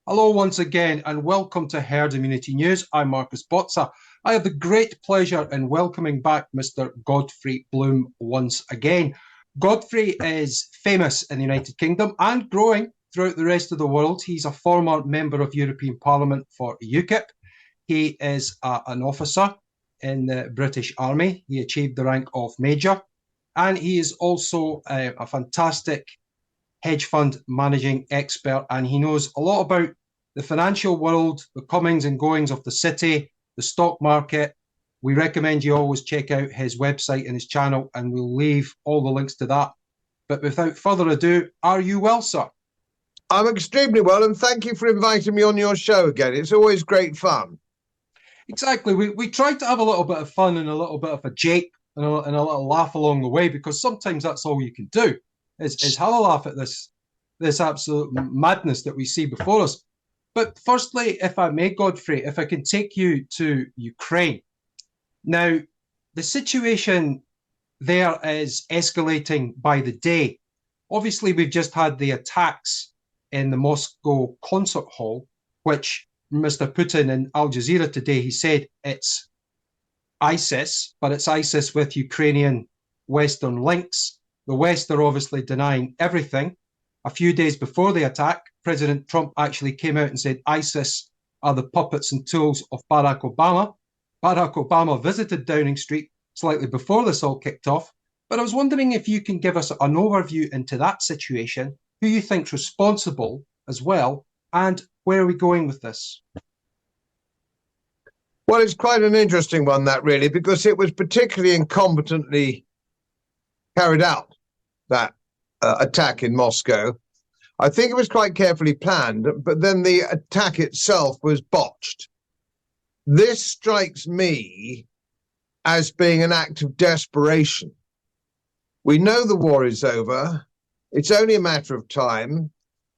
Hello once again and welcome to Herd Immunity News. I'm Marcus Bozza. I have the great pleasure in welcoming back Mr. Godfrey Bloom once again. Godfrey is famous in the United Kingdom and growing throughout the rest of the world. He's a former member of European Parliament for UKIP. He is an officer in the British Army. He achieved the rank of Major. And he is also a fantastic hedge fund managing expert, and he knows a lot about the financial world, the comings and goings of the city, the stock market. We recommend you always check out his website and his channel, and we'll leave all the links to that. But without further ado, are you well, sir? I'm extremely well, and thank you for inviting me on your show again. It's always great fun. Exactly. We try to have a little bit of fun and a little bit of a jape and a little laugh along the way, because sometimes that's all you can do. Is have a laugh at this absolute madness that we see before us. But firstly, if I may, Godfrey, if I can take you to Ukraine. Now, the situation there is escalating by the day. Obviously, we've just had the attacks in the Moscow concert hall, which Mr. Putin in Al Jazeera today, he said it's ISIS, but it's ISIS with Ukrainian Western links. The West are obviously denying everything. A few days before the attack, President Trump actually came out and said ISIS are the puppets and tools of Barack Obama. Barack Obama visited Downing Street slightly before this all kicked off. But I was wondering if you can give us an overview into that situation, who you think's responsible as well, and where are we going with this? Well, it's quite an interesting one, that really, because it was particularly incompetently carried out, that attack in Moscow. I think it was quite carefully planned, but then the attack itself was botched. This strikes me as being an act of desperation. We know the war is over. It's only a matter of time.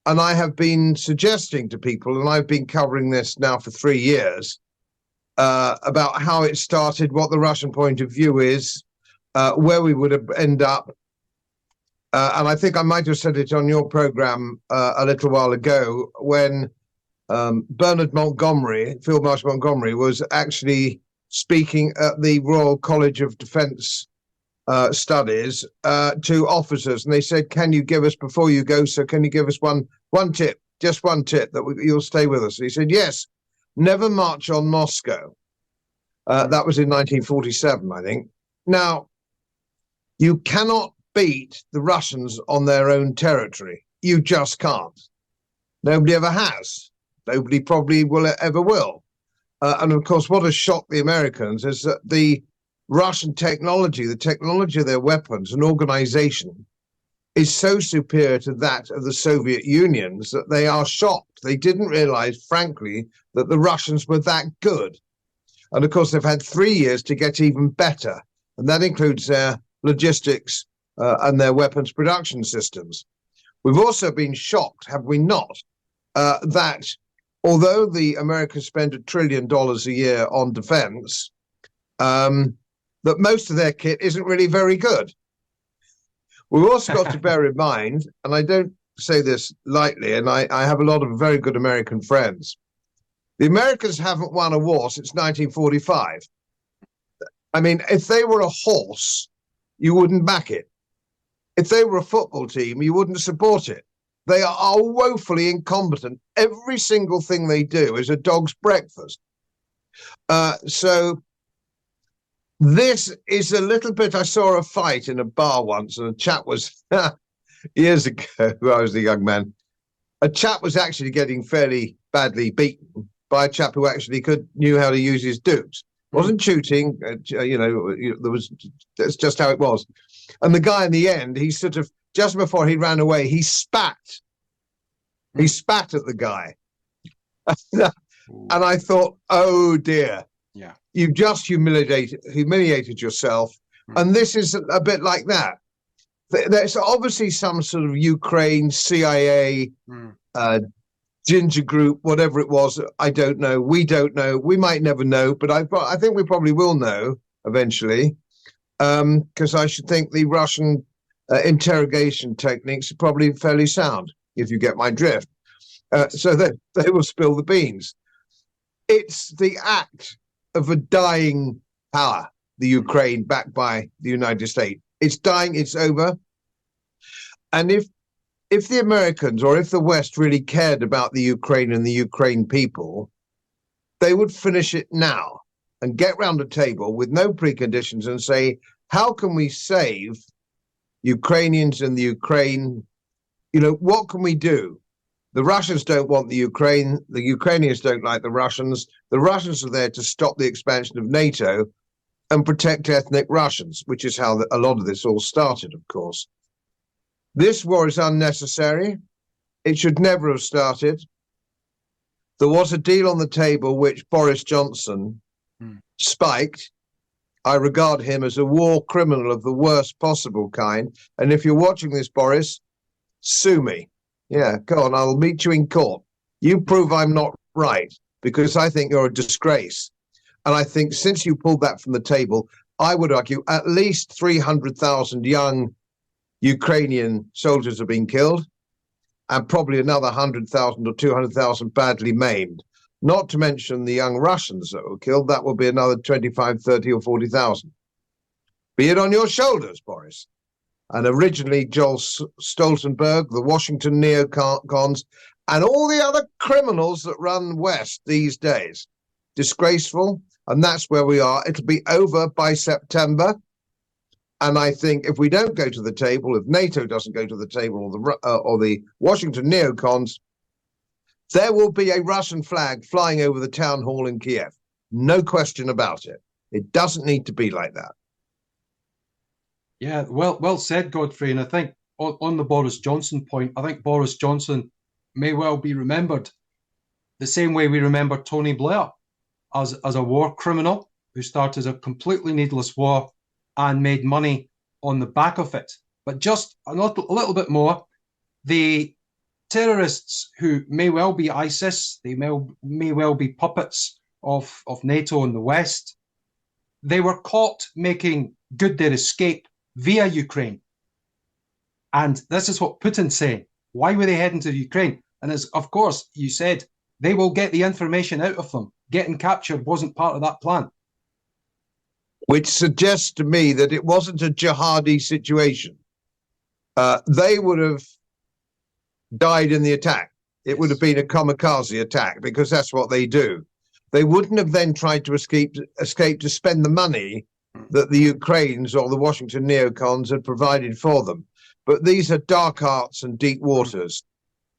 And I have been suggesting to people, and I've been covering this now for 3 years, about how it started, what the Russian point of view is, where we would end up. And I think I might have said it on your program a little while ago, when Bernard Montgomery, Field Marshal Montgomery, was actually speaking at the Royal College of Defence Studies to officers. And they said, can you give us, before you go, sir, can you give us one tip, just one tip that you'll stay with us? And he said, yes, never march on Moscow. That was in 1947, I think. Now, you cannot beat the Russians on their own territory. You just can't. Nobody ever has. Nobody probably ever will. And of course, what has shocked the Americans is that the Russian technology, the technology of their weapons and organization, is so superior to that of the Soviet Union's that they are shocked. They didn't realize, frankly, that the Russians were that good. And of course, they've had 3 years to get even better. And that includes their logistics and their weapons production systems. We've also been shocked, have we not, that although the Americans spend $1 trillion a year on defense, that most of their kit isn't really very good. We've also got to bear in mind, and I don't say this lightly, and I have a lot of very good American friends, the Americans haven't won a war since 1945. I mean, if they were a horse, you wouldn't back it. If they were a football team, you wouldn't support it. They are woefully incompetent. Every single thing they do is a dog's breakfast. So this is a little bit, I saw a fight in a bar once, and a chap was, years ago, I was a young man, a chap was actually getting fairly badly beaten by a chap who actually knew how to use his dukes. Wasn't shooting, that's just how it was. And the guy in the end, he sort of, just before he ran away, he spat. He spat at the guy. And I thought, oh dear, yeah, you've just humiliated yourself. And this is a bit like that. There's obviously some sort of Ukraine, CIA, ginger group, whatever it was. I don't know. We don't know. We might never know, but I think we probably will know eventually, because I should think the Russian interrogation techniques are probably fairly sound, if you get my drift. So they will spill the beans. It's the act of a dying power, the Ukraine, backed by the United States. It's dying, it's over. And if the Americans or if the West really cared about the Ukraine and the Ukraine people, they would finish it now and get round a table with no preconditions and say, how can we save Ukrainians and the Ukraine? You know, what can we do? The Russians don't want the Ukraine. The Ukrainians don't like the Russians. The Russians are there to stop the expansion of NATO and protect ethnic Russians, which is how a lot of this all started, of course. This war is unnecessary. It should never have started. There was a deal on the table which Boris Johnson spiked. I regard him as a war criminal of the worst possible kind. And if you're watching this, Boris, sue me. Yeah, go on, I'll meet you in court. You prove I'm not right, because I think you're a disgrace. And I think since you pulled that from the table, I would argue at least 300,000 young Ukrainian soldiers have been killed, and probably another 100,000 or 200,000 badly maimed. Not to mention the young Russians that were killed. That will be another 25, 30 or 40,000. Be it on your shoulders, Boris. And originally Joel Stoltenberg, the Washington neocons, and all the other criminals that run West these days. Disgraceful. And that's where we are. It'll be over by September. And I think if we don't go to the table, if NATO doesn't go to the table, or the Washington neocons, there will be a Russian flag flying over the town hall in Kiev. No question about it. It doesn't need to be like that. Yeah, well said, Godfrey. And I think on the Boris Johnson point, I think Boris Johnson may well be remembered the same way we remember Tony Blair as a war criminal who started a completely needless war and made money on the back of it. But just a little bit more, the terrorists who may well be ISIS, they may well be puppets of NATO and the West, they were caught making good their escape via Ukraine. And this is what Putin's saying. Why were they heading to Ukraine? And as, of course, you said, they will get the information out of them. Getting captured wasn't part of that plan. Which suggests to me that it wasn't a jihadi situation. They would have died in the attack. It would have been a kamikaze attack, because that's what they do. They wouldn't have then tried to escape to spend the money that the Ukrainians or the Washington neocons had provided for them. But these are dark arts and deep waters.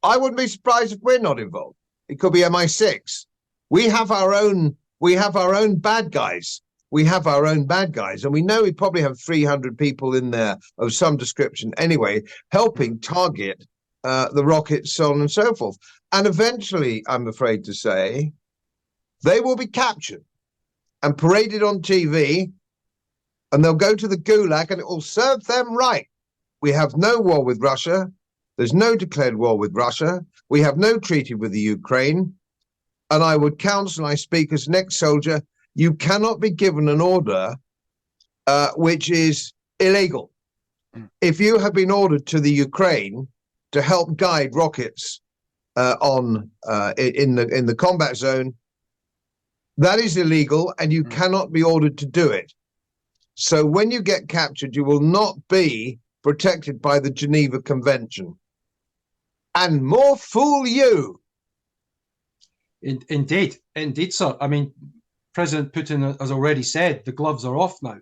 I wouldn't be surprised if we're not involved. It could be MI6. We have our own bad guys. We have our own bad guys, and we know we probably have 300 people in there of some description anyway, helping target the rockets, so on and so forth. And eventually, I'm afraid to say, they will be captured and paraded on TV, and they'll go to the gulag, and it will serve them right. We have no war with Russia. There's no declared war with Russia. We have no treaty with the Ukraine. And I would counsel, I speak as an ex-soldier, you cannot be given an order which is illegal. If you have been ordered to the Ukraine to help guide rockets in the combat zone, that is illegal, and you cannot be ordered to do it. So when you get captured, you will not be protected by the Geneva Convention. And more fool you. Indeed, sir. I mean, President Putin has already said the gloves are off now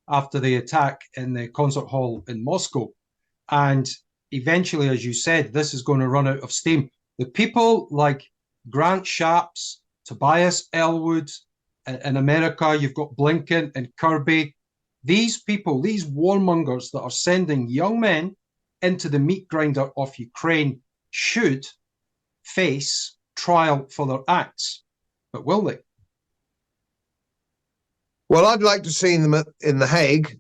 after the attack in the concert hall in Moscow. And eventually, as you said, this is going to run out of steam. The people like Grant Shapps, Tobias Ellwood in America, you've got Blinken and Kirby. These people, these warmongers that are sending young men into the meat grinder of Ukraine should face trial for their acts. But will they? Well, I'd like to see them in The Hague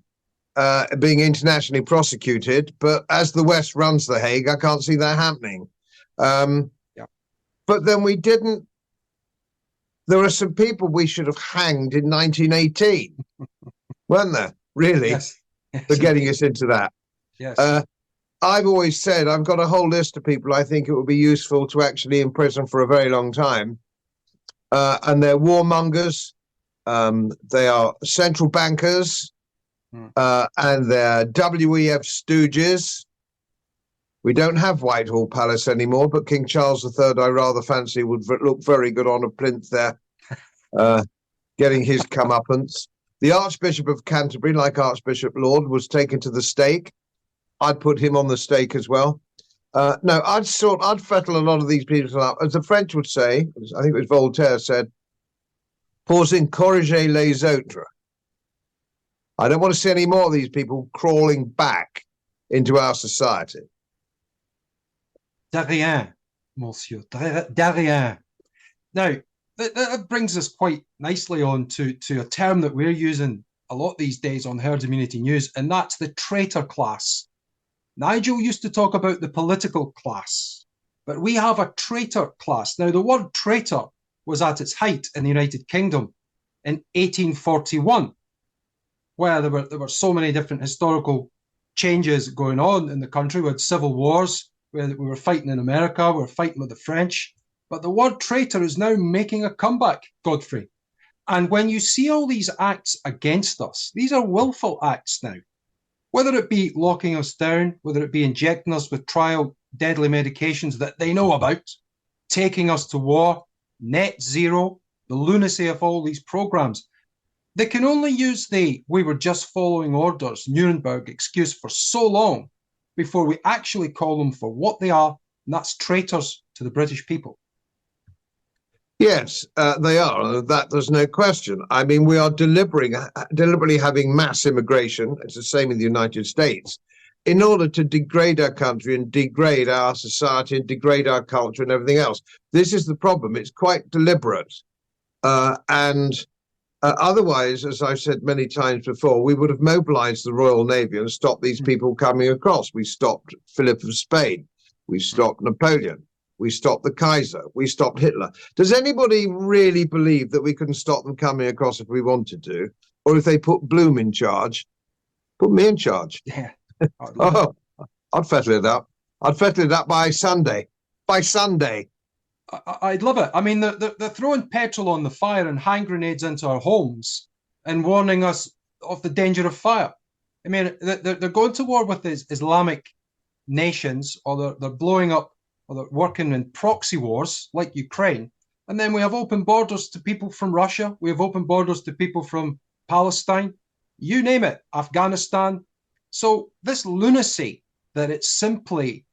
being internationally prosecuted, but as the West runs The Hague, I can't see that happening. But then we didn't. There are some people we should have hanged in 1918, weren't there? Really? Yes. For getting us into that. Yes. I've always said I've got a whole list of people I think it would be useful to actually imprison for a very long time. And they're warmongers, they are central bankers, and they're WEF stooges. We don't have Whitehall Palace anymore, but King Charles III, I rather fancy, would look very good on a plinth there, getting his comeuppance. The Archbishop of Canterbury, like Archbishop Laud, was taken to the stake. I'd put him on the stake as well. No, I'd fettle a lot of these people up. As the French would say, I think it was Voltaire said, pour encourager les autres. I don't want to see any more of these people crawling back into our society. De rien, monsieur, de rien. Now, that brings us quite nicely on to a term that we're using a lot these days on Herd Immunity News, and that's the traitor class. Nigel used to talk about the political class, but we have a traitor class. Now, the word traitor was at its height in the United Kingdom in 1841, where there were so many different historical changes going on in the country. We had civil wars, where we were fighting in America, we were fighting with the French. But the word traitor is now making a comeback, Godfrey. And when you see all these acts against us, these are willful acts now. Whether it be locking us down, whether it be injecting us with trial deadly medications that they know about, taking us to war, net zero, the lunacy of all these programs, they can only use the "we were just following orders" Nuremberg excuse for so long before we actually call them for what they are, and that's traitors to the British people. Yes, they are. That there's no question. I mean, we are deliberately having mass immigration. It's the same in the United States, in order to degrade our country and degrade our society and degrade our culture and everything else. This is the problem. It's quite deliberate. Otherwise, as I've said many times before, we would have mobilized the Royal Navy and stopped these people coming across. We stopped Philip of Spain. We stopped Napoleon. We stopped the Kaiser. We stopped Hitler. Does anybody really believe that we couldn't stop them coming across if we wanted to? Or if they put Bloom in charge, put me in charge. Yeah. I'd fettle it up. I'd fettle it up by Sunday. By Sunday. I'd love it. I mean, they're throwing petrol on the fire and hand grenades into our homes and warning us of the danger of fire. I mean, they're going to war with these Islamic nations, or they're blowing up, or they're working in proxy wars like Ukraine. And then we have open borders to people from Russia. We have open borders to people from Palestine. You name it, Afghanistan. So this lunacy that it's simply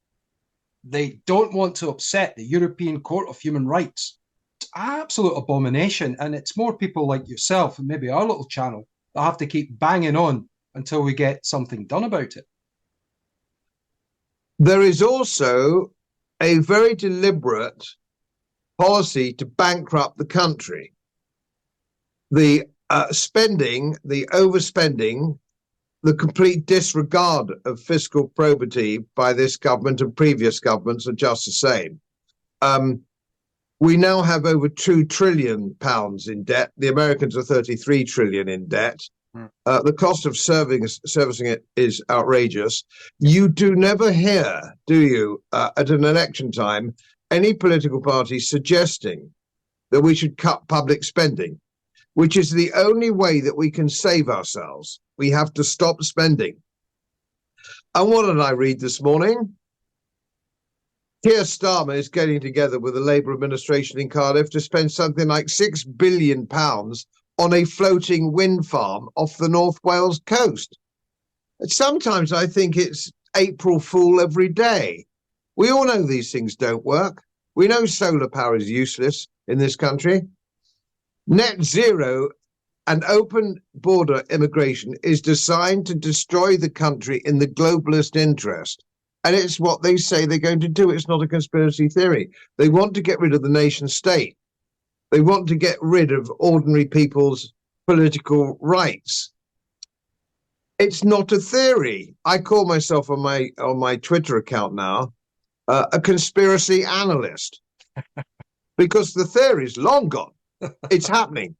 they don't want to upset the European Court of Human Rights, it's absolute abomination. And it's more people like yourself and maybe our little channel that have to keep banging on until we get something done about it. There is also a very deliberate policy to bankrupt the country. The spending, the overspending, the complete disregard of fiscal probity by this government and previous governments are just the same. We now have over £2 trillion in debt. The Americans are 33 trillion in debt. The cost of servicing it is outrageous. You do never hear, do you, at an election time, any political party suggesting that we should cut public spending, which is the only way that we can save ourselves. We have to stop spending. And what did I read this morning? Keir Starmer is getting together with the Labour administration in Cardiff to spend something like £6 billion on a floating wind farm off the North Wales coast. And sometimes I think it's April Fool every day. We all know these things don't work. We know solar power is useless in this country. Net zero and open border immigration is designed to destroy the country in the globalist interest. And it's what they say they're going to do. It's not a conspiracy theory. They want to get rid of the nation state. They want to get rid of ordinary people's political rights. It's not a theory. I call myself on my Twitter account now a conspiracy analyst because the theory is long gone. It's happening.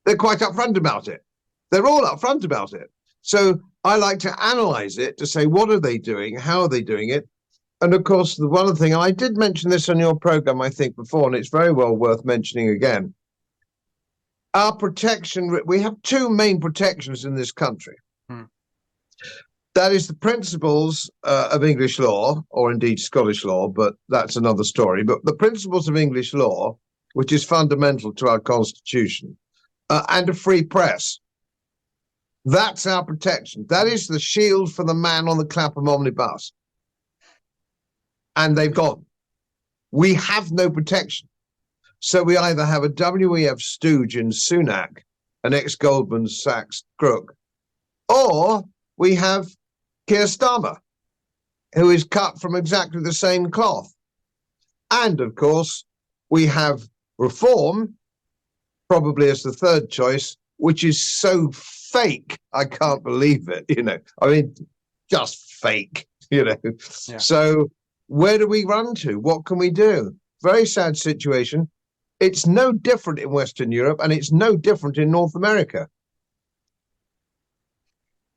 They're quite upfront about it. They're all upfront about it. So I like to analyze it to say, what are they doing? How are they doing it? And of course, the one thing, and I did mention this on your program, I think, before, and it's very well worth mentioning again. Our protection, we have two main protections in this country. That is the principles of English law, or indeed Scottish law, but that's another story. But the principles of English law, which is fundamental to our constitution, and a free press. That's our protection. That is the shield for the man on the Clapham omnibus. And they've gone. We have no protection. So we either have a WEF stooge in Sunak, an ex-Goldman Sachs crook, or we have Keir Starmer, who is cut from exactly the same cloth. And, of course, we have reform, probably as the third choice, which is so fake, I can't believe it, I mean, just fake, Yeah. So where do we run to? What can we do? Very sad situation. It's no different in Western Europe, and it's no different in North America.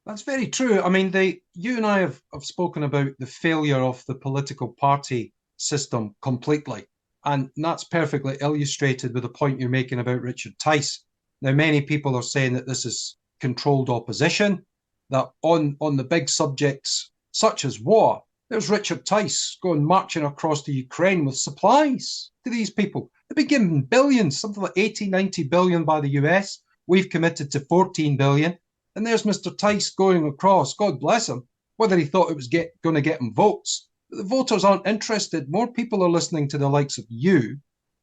That's very true. I mean, you and I have spoken about the failure of the political party system completely. And that's perfectly illustrated with the point you're making about Richard Tice. Now, many people are saying that this is controlled opposition, that on the big subjects such as war, there's Richard Tice going marching across the Ukraine with supplies to these people. They've been given billions, something like 80, 90 billion by the US. We've committed to 14 billion. And there's Mr. Tice going across, God bless him, whether he thought it was going to get him votes. But the voters aren't interested. More people are listening to the likes of you,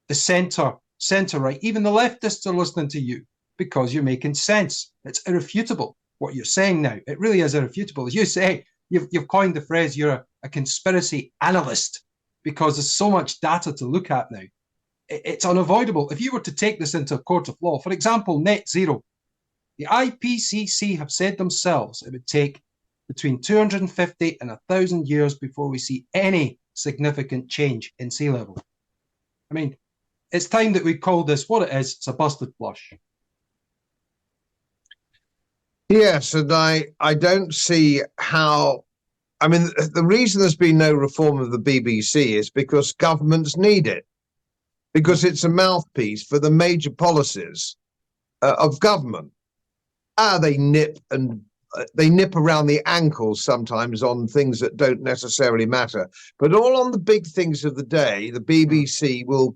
the centre-right, even the leftists are listening to you because you're making sense. It's irrefutable what you're saying now. It really is irrefutable. As you say, you've coined the phrase, you're a conspiracy analyst because there's so much data to look at now. It's unavoidable. If you were to take this into a court of law, for example, net zero, the IPCC have said themselves it would take between 250 and 1,000 years before we see any significant change in sea level. I mean, it's time that we call this what it is. It's a busted flush. Yes, and I don't see how. I mean, the reason there's been no reform of the BBC is because governments need it, because it's a mouthpiece for the major policies of government. They nip around the ankles sometimes on things that don't necessarily matter, but all on the big things of the day, the BBC will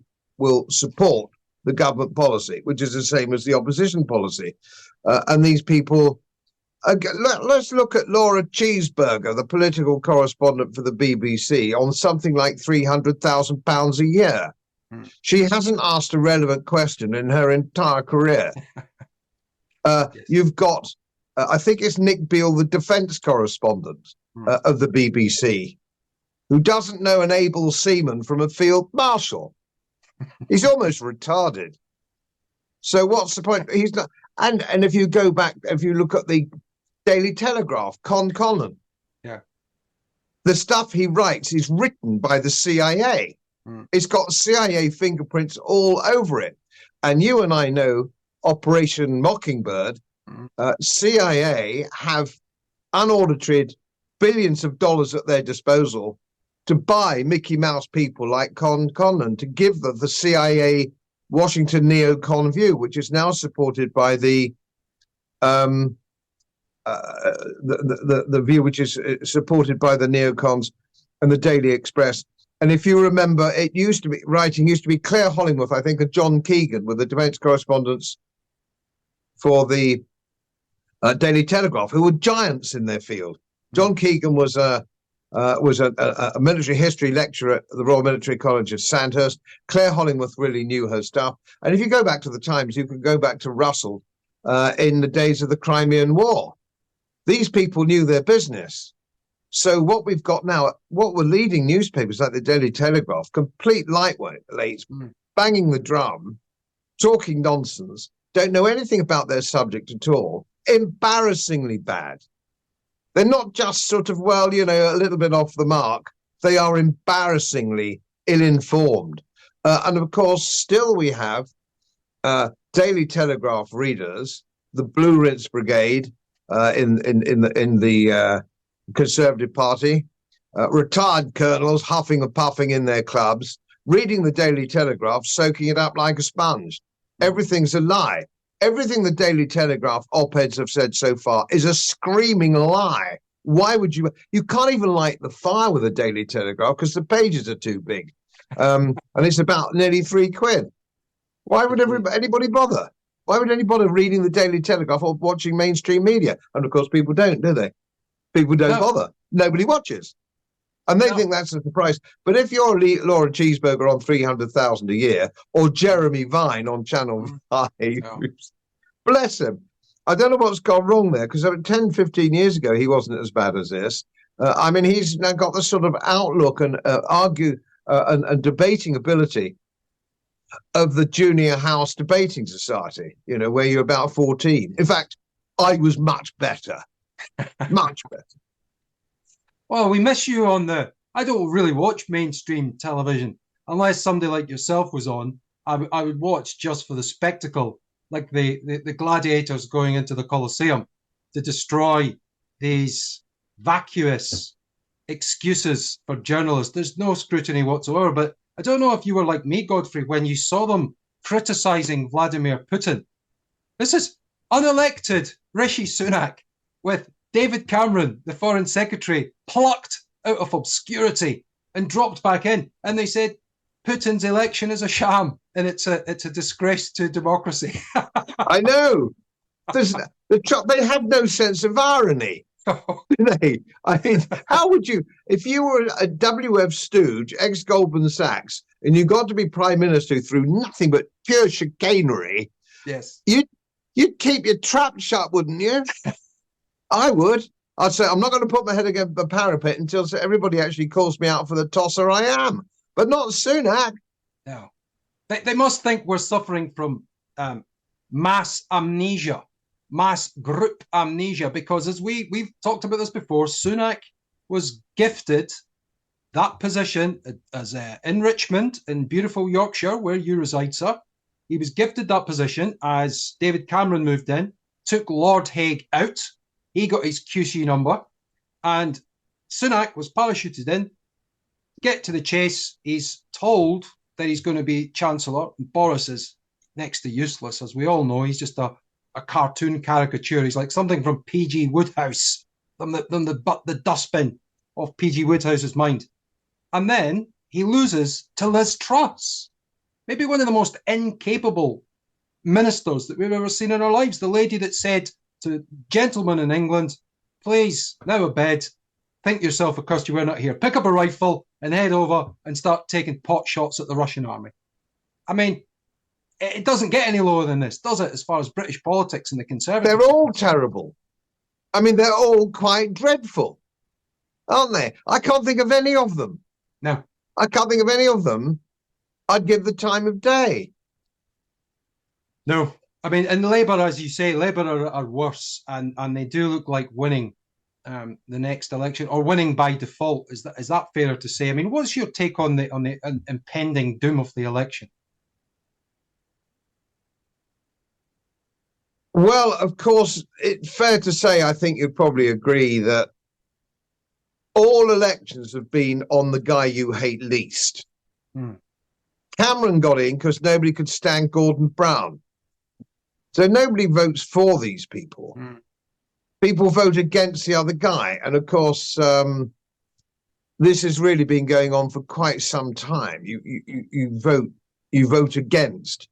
support the government policy, which is the same as the opposition policy. And these people, let's look at Laura Cheeseburger, the political correspondent for the BBC, on something like £300,000 a year. She hasn't asked a relevant question in her entire career. Yes. You've got, I think it's Nick Beale, the defence correspondent of the BBC, who doesn't know an able seaman from a field marshal. He's almost retarded. So what's the point? He's not. And if you go back, if you look at the Daily Telegraph, Con Conlon, the stuff he writes is written by the CIA. It's got CIA fingerprints all over it. And you and I know Operation Mockingbird, CIA have unaudited billions of dollars at their disposal to buy Mickey Mouse people like Con Conlon, to give them the CIA Washington neocon view, which is now supported by the view which is supported by the neocons and the Daily Express. And if you remember, it used to be Claire Hollingworth, I think, and John Keegan were the defence correspondents for the Daily Telegraph, who were giants in their field. John Keegan was a military history lecturer at the Royal Military College of Sandhurst. Claire Hollingworth really knew her stuff. And if you go back to the Times, you can go back to Russell in the days of the Crimean War. These people knew their business. So what we've got now, what were leading newspapers like the Daily Telegraph, complete lightweights, banging the drum, talking nonsense, don't know anything about their subject at all, embarrassingly bad. They're not just sort of, a little bit off the mark. They are embarrassingly ill-informed. And of course, still we have Daily Telegraph readers, the Blue Rinse Brigade, in the Conservative Party, retired colonels huffing and puffing in their clubs, reading the Daily Telegraph, soaking it up like a sponge. Everything's a lie. Everything the Daily Telegraph op-eds have said so far is a screaming lie. Why would you? You can't even light the fire with a Daily Telegraph because the pages are too big, and it's about nearly £3. Why would anybody bother? Why would anybody reading the Daily Telegraph or watching mainstream media? And of course, people don't, do they? People don't bother. Nobody watches. And they think that's a surprise. But if you're Laura Cheeseburger on 300,000 a year, or Jeremy Vine on Channel 5, bless him. I don't know what's gone wrong there, because 10, 15 years ago, he wasn't as bad as this. I mean, he's now got the sort of outlook and argue and debating ability of the Junior House Debating Society, you know, where you're about 14. In fact, I was much better. Much better. Well, we miss you on I don't really watch mainstream television unless somebody like yourself was on. I would watch just for the spectacle, like the gladiators going into the Colosseum to destroy these vacuous excuses for journalists. There's no scrutiny whatsoever. But I don't know if you were like me, Godfrey, when you saw them criticizing Vladimir Putin. This is unelected Rishi Sunak with David Cameron, the Foreign Secretary, plucked out of obscurity and dropped back in. And they said Putin's election is a sham and it's a disgrace to democracy. I know. They have no sense of irony. Do they? I mean, how would you, if you were a WF stooge, ex-Goldman Sachs, and you got to be prime minister through nothing but pure chicanery, yes, you'd keep your trap shut, wouldn't you? I would. I'd say, I'm not going to put my head against the parapet until everybody actually calls me out for the tosser I am. But not Sunak. No. They must think we're suffering from mass amnesia, mass group amnesia, because as we've talked about this before, Sunak was gifted that position as in Richmond, in beautiful Yorkshire, where you reside, sir. He was gifted that position as David Cameron moved in, took Lord Haig out. He got his QC number, and Sunak was parachuted in. Get to the chase. He's told that he's going to be Chancellor. Boris is next to useless, as we all know. He's just a cartoon caricature. He's like something from P.G. Wodehouse, from the dustbin of P.G. Wodehouse's mind. And then he loses to Liz Truss, maybe one of the most incapable ministers that we've ever seen in our lives. The lady that said to gentlemen in England, please, now a bed, think yourself accursed you were not here. Pick up a rifle and head over and start taking pot shots at the Russian army. I mean, it doesn't get any lower than this, does it, as far as British politics and the Conservatives? They're all terrible. I mean, they're all quite dreadful, aren't they? I can't think of any of them. No. I can't think of any of them I'd give the time of day. No. I mean, and Labour, as you say, Labour are worse, and they do look like winning the next election, or winning by default. Is that fairer to say? I mean, what's your take on the impending doom of the election? Well, of course, it's fair to say, I think you'd probably agree that all elections have been on the guy you hate least. Cameron got in because nobody could stand Gordon Brown. So nobody votes for these people. People vote against the other guy. And of course, this has really been going on for quite some time. You vote against.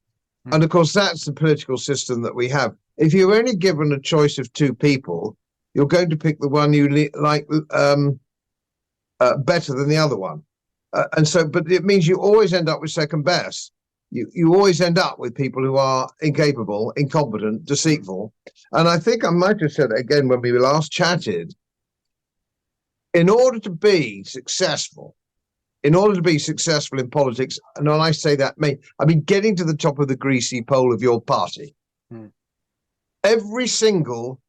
And of course, that's the political system that we have. If you're only given a choice of two people, you're going to pick the one you like better than the other one. But it means you always end up with second best. You always end up with people who are incapable, incompetent, deceitful. And I think I might have said it again when we last chatted. In order to be successful in politics, and when I say that, I mean getting to the top of the greasy pole of your party, every single,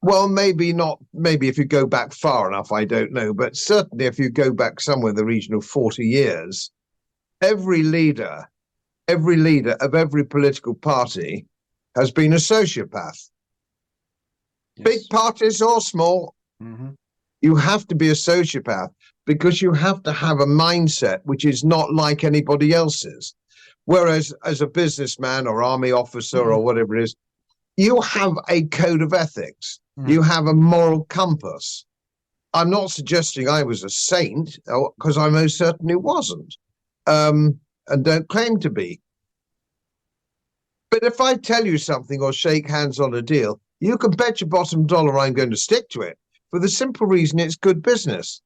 well, maybe if you go back far enough, I don't know, but certainly if you go back somewhere in the region of 40 years, every leader of every political party has been a sociopath. Yes. Big parties or small, you have to be a sociopath because you have to have a mindset which is not like anybody else's. Whereas as a businessman or army officer or whatever it is, you have a code of ethics. You have a moral compass. I'm not suggesting I was a saint, because I most certainly wasn't, and don't claim to be. But if I tell you something or shake hands on a deal, you can bet your bottom dollar I'm going to stick to it for the simple reason it's good business.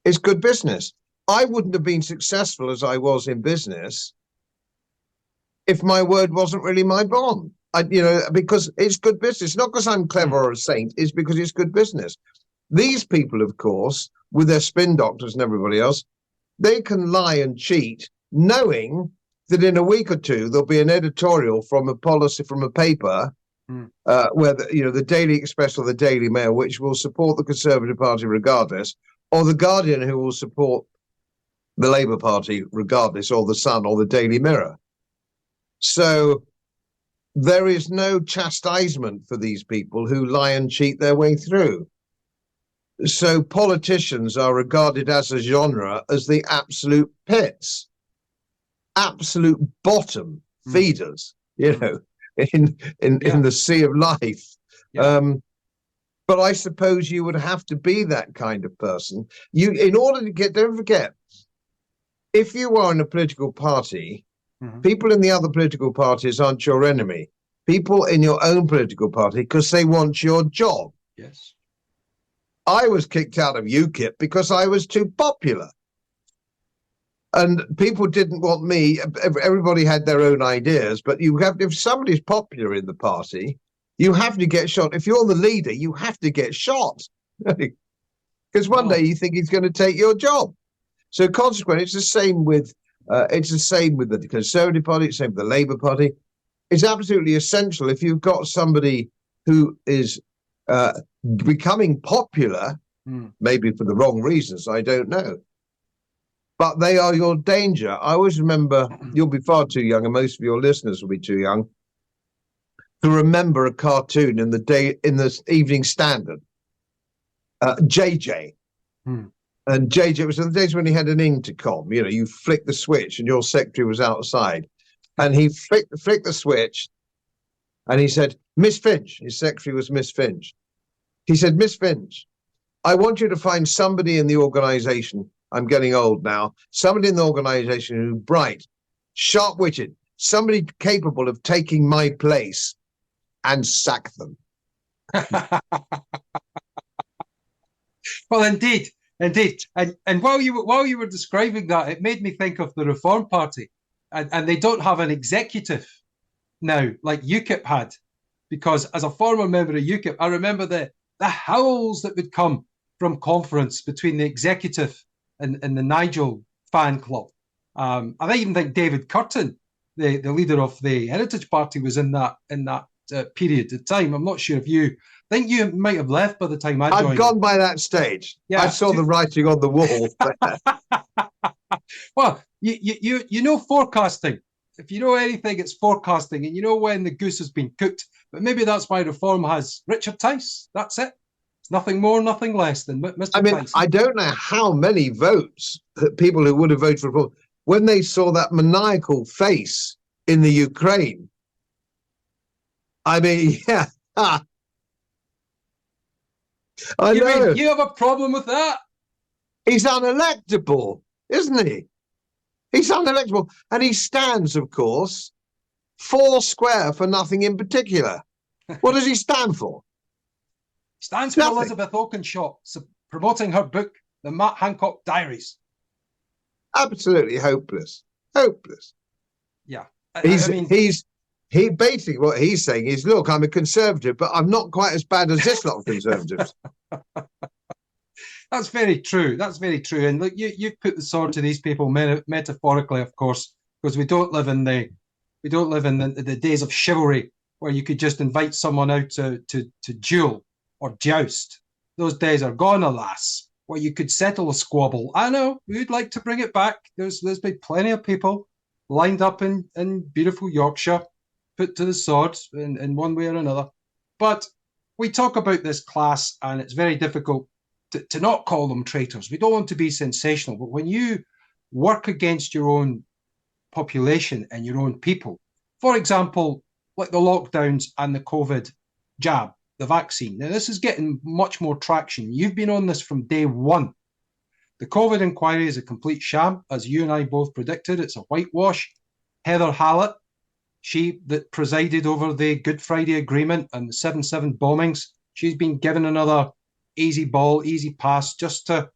It's good business. I wouldn't have been successful as I was in business if my word wasn't really my bond. Because it's good business, not because I'm clever or a saint, it's because it's good business. These people, of course, with their spin doctors and everybody else, they can lie and cheat, knowing that in a week or two there'll be an editorial from a policy from a paper where the Daily Express or the Daily Mail, which will support the Conservative Party regardless, or the Guardian, who will support the Labour Party regardless, or the Sun or the Daily Mirror. So there is no chastisement for these people who lie and cheat their way through. So politicians are regarded as a genre as the absolute pits, absolute bottom feeders, in the sea of life. Yeah. But I suppose you would have to be that kind of person. In order to don't forget, if you are in a political party, people in the other political parties aren't your enemy. People in your own political party, because they want your job. Yes. I was kicked out of UKIP because I was too popular. And people didn't want me. Everybody had their own ideas, but if somebody's popular in the party, you have to get shot. If you're the leader, you have to get shot. Because one day you think he's going to take your job. So consequently, it's the same with the Conservative Party, it's the same with the Labour Party. It's absolutely essential if you've got somebody who is becoming popular, maybe for the wrong reasons, I don't know. But they are your danger. I always remember, you'll be far too young, and most of your listeners will be too young, to remember a cartoon in the Evening Standard, JJ. And JJ, it was in the days when he had an intercom. You flick the switch and your secretary was outside. And he flicked the switch and he said, "Miss Finch," his secretary was Miss Finch. He said, "Miss Finch, I want you to find somebody in the organization," I'm getting old now, "somebody in the organization who's bright, sharp-witted, somebody capable of taking my place, and sack them." Well, indeed. And while you were describing that, it made me think of the Reform Party. And they don't have an executive now like UKIP had, because as a former member of UKIP, I remember the howls that would come from conference between the executive and the Nigel fan club. I even think David Curtin, the leader of the Heritage Party, was in that period of time. I'm not sure if I think you might have left by the time I joined. I've gone by that stage. Yeah, I saw the writing on the wall. Well, you know forecasting. If you know anything, it's forecasting, and you know when the goose has been cooked. But maybe that's why Reform has Richard Tice. That's it. It's nothing more, nothing less than Mr. Tice. I don't know how many votes people who would have voted for Reform when they saw that maniacal face in the Ukraine. I mean, yeah. I know. You have a problem with that? He's unelectable, isn't he? He's unelectable. And he stands, of course, four square for nothing in particular. What does he stand for? He stands for nothing. Elizabeth Oakenshaw, promoting her book, The Matt Hancock Diaries. Absolutely hopeless. Hopeless. Yeah. He basically, what he's saying is, look, I'm a conservative, but I'm not quite as bad as this lot of conservatives. That's very true. That's very true. And look, you've put the sword to these people metaphorically, of course, because we don't live in the days of chivalry where you could just invite someone out to duel or joust. Those days are gone, alas, where you could settle a squabble. I know, we'd like to bring it back. There's been plenty of people lined up in beautiful Yorkshire, put to the sword in one way or another. But we talk about this class, and it's very difficult to not call them traitors. We don't want to be sensational, but when you work against your own population and your own people, for example, like the lockdowns and the COVID jab, the vaccine. Now, this is getting much more traction. You've been on this from day one. The COVID inquiry is a complete sham, as you and I both predicted. It's a whitewash. Heather Hallett, she that presided over the Good Friday Agreement and the 7/7 bombings, she's been given another easy ball, easy pass, just to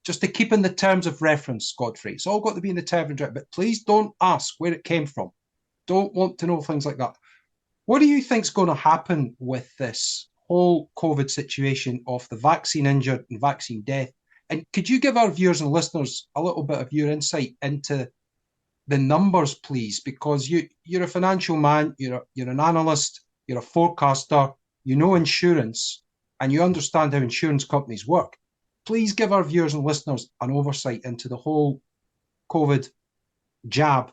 keep in the terms of reference, Godfrey. It's all got to be in the terms of reference, but please don't ask where it came from. Don't want to know things like that. What do you think's going to happen with this whole COVID situation of the vaccine injured and vaccine death? And could you give our viewers and listeners a little bit of your insight into the numbers, please? Because you're a financial man, you're an analyst, you're a forecaster, you know insurance, and you understand how insurance companies work. Please give our viewers and listeners an oversight into the whole COVID jab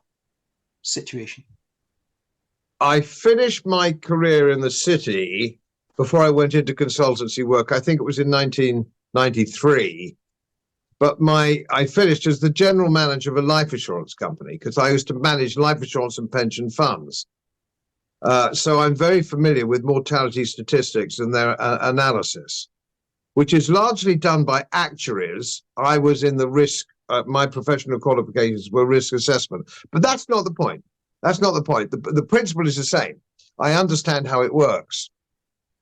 situation. I finished my career in the city before I went into consultancy work. I think it was in 1993. But I finished as the general manager of a life insurance company because I used to manage life insurance and pension funds. So I'm very familiar with mortality statistics and their analysis, which is largely done by actuaries. I was in the risk, my professional qualifications were risk assessment. But that's not the point. That's not the point. The principle is the same. I understand how it works.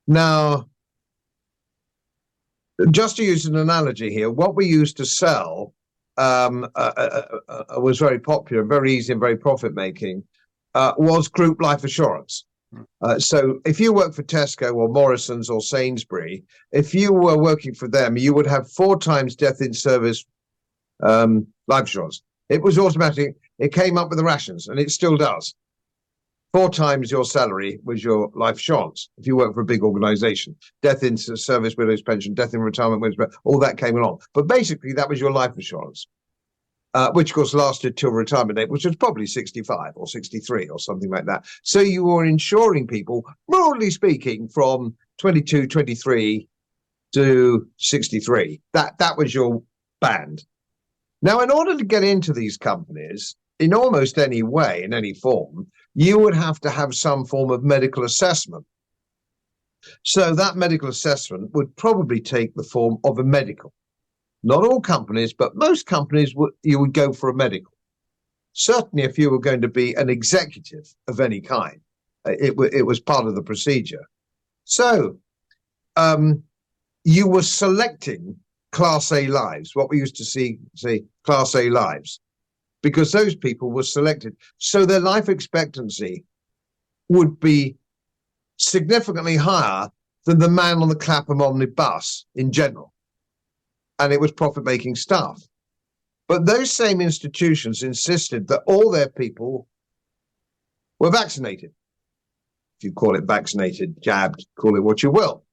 Now, just to use an analogy here, what we used to sell was very popular, very easy and very profit-making, was group life assurance. So if you work for Tesco or Morrison's or Sainsbury, if you were working for them, you would have 4 times death in service life assurance. It was automatic. It came up with the rations, and it still does. 4 times your salary was your life assurance if you work for a big organization. Death in service, widow's pension, death in retirement, all that came along. But basically, that was your life assurance, which of course lasted till retirement date, which was probably 65 or 63 or something like that. So you were insuring people, broadly speaking, from 22, 23 to 63. That was your band. Now, in order to get into these companies, in almost any way, in any form, you would have to have some form of medical assessment. So that medical assessment would probably take the form of a medical. Not all companies, but most companies, you would go for a medical. Certainly if you were going to be an executive of any kind, it was part of the procedure. So you were selecting Class A lives, what we used to say Class A lives, because those people were selected. So their life expectancy would be significantly higher than the man on the Clapham omnibus in general. And it was profit-making stuff. But those same institutions insisted that all their people were vaccinated. If you call it vaccinated, jabbed, call it what you will.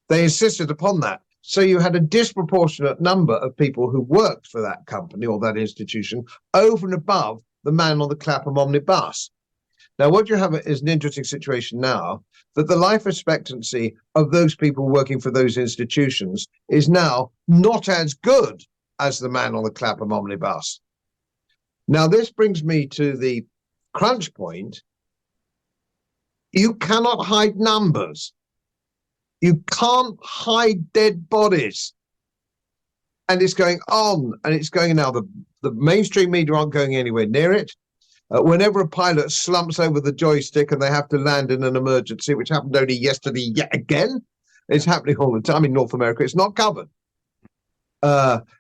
They insisted upon that. So you had a disproportionate number of people who worked for that company or that institution over and above the man on the Clapham omnibus. Now, what you have is an interesting situation now, that the life expectancy of those people working for those institutions is now not as good as the man on the Clapham omnibus. Now, this brings me to the crunch point. You cannot hide numbers. You can't hide dead bodies. And it's going on, and it's going now. The mainstream media aren't going anywhere near it. Whenever a pilot slumps over the joystick and they have to land in an emergency, which happened only yesterday yet again, it's happening all the time in North America, it's not covered.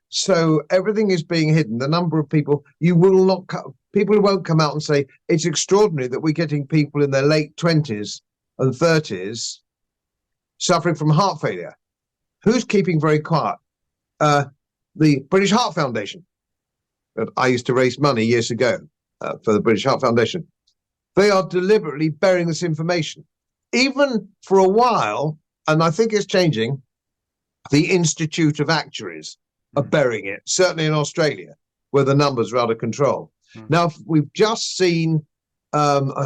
So everything is being hidden. The number of people, people won't come out and say, it's extraordinary that we're getting people in their late 20s and 30s suffering from heart failure. Who's keeping very quiet? The British Heart Foundation. I used to raise money years ago for the British Heart Foundation. They are deliberately burying this information. Even for a while, and I think it's changing, the Institute of Actuaries are burying it, certainly in Australia, where the numbers are out of control. Now, we've just seen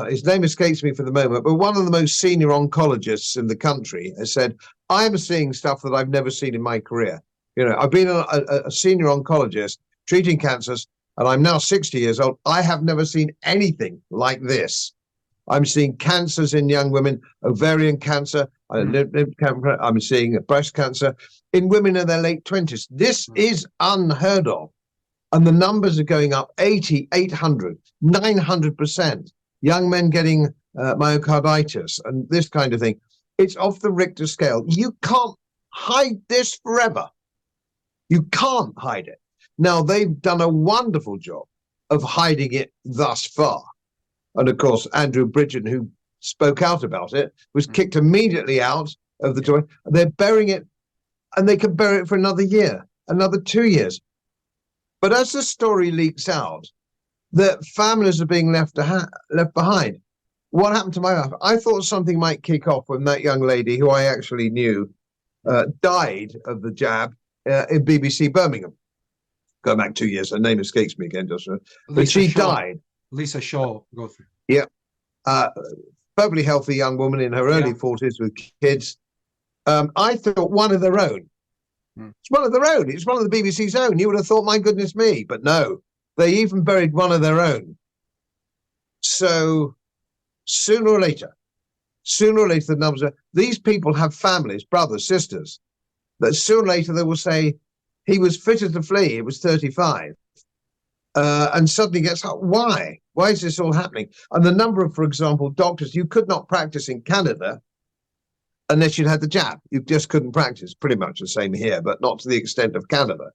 his name escapes me for the moment, but one of the most senior oncologists in the country has said, I'm seeing stuff that I've never seen in my career. You know, I've been a senior oncologist treating cancers, and I'm now 60 years old. I have never seen anything like this. I'm seeing cancers in young women, ovarian cancer, I'm seeing breast cancer in women in their late 20s. This is unheard of. And the numbers are going up 80, 800, 900%. Young men getting myocarditis and this kind of thing. It's off the Richter scale. You can't hide this forever. You can't hide it. Now, they've done a wonderful job of hiding it thus far. And of course, Andrew Bridgen, who spoke out about it, was kicked immediately out of the joint. They're burying it, and they can bury it for another year, another 2 years. But as the story leaks out, the families are being left behind. What happened to my life? I thought something might kick off when that young lady, who I actually knew, died of the jab in BBC Birmingham. Going back 2 years, her name escapes me again, but she died. Lisa Shaw, Godfrey. Yeah. Perfectly healthy young woman in her early 40s with kids. I thought one of their own. It's one of their own. It's one of the BBC's own. You would have thought, my goodness me. But no, they even buried one of their own. So sooner or later, the numbers are, these people have families, brothers, sisters, that sooner or later they will say, he was fitter to flee. It was 35. And suddenly gets up. Why? Why is this all happening? And the number of, for example, doctors, you could not practice in Canada unless you'd had the jab. You just couldn't practice. Pretty much the same here, but not to the extent of Canada.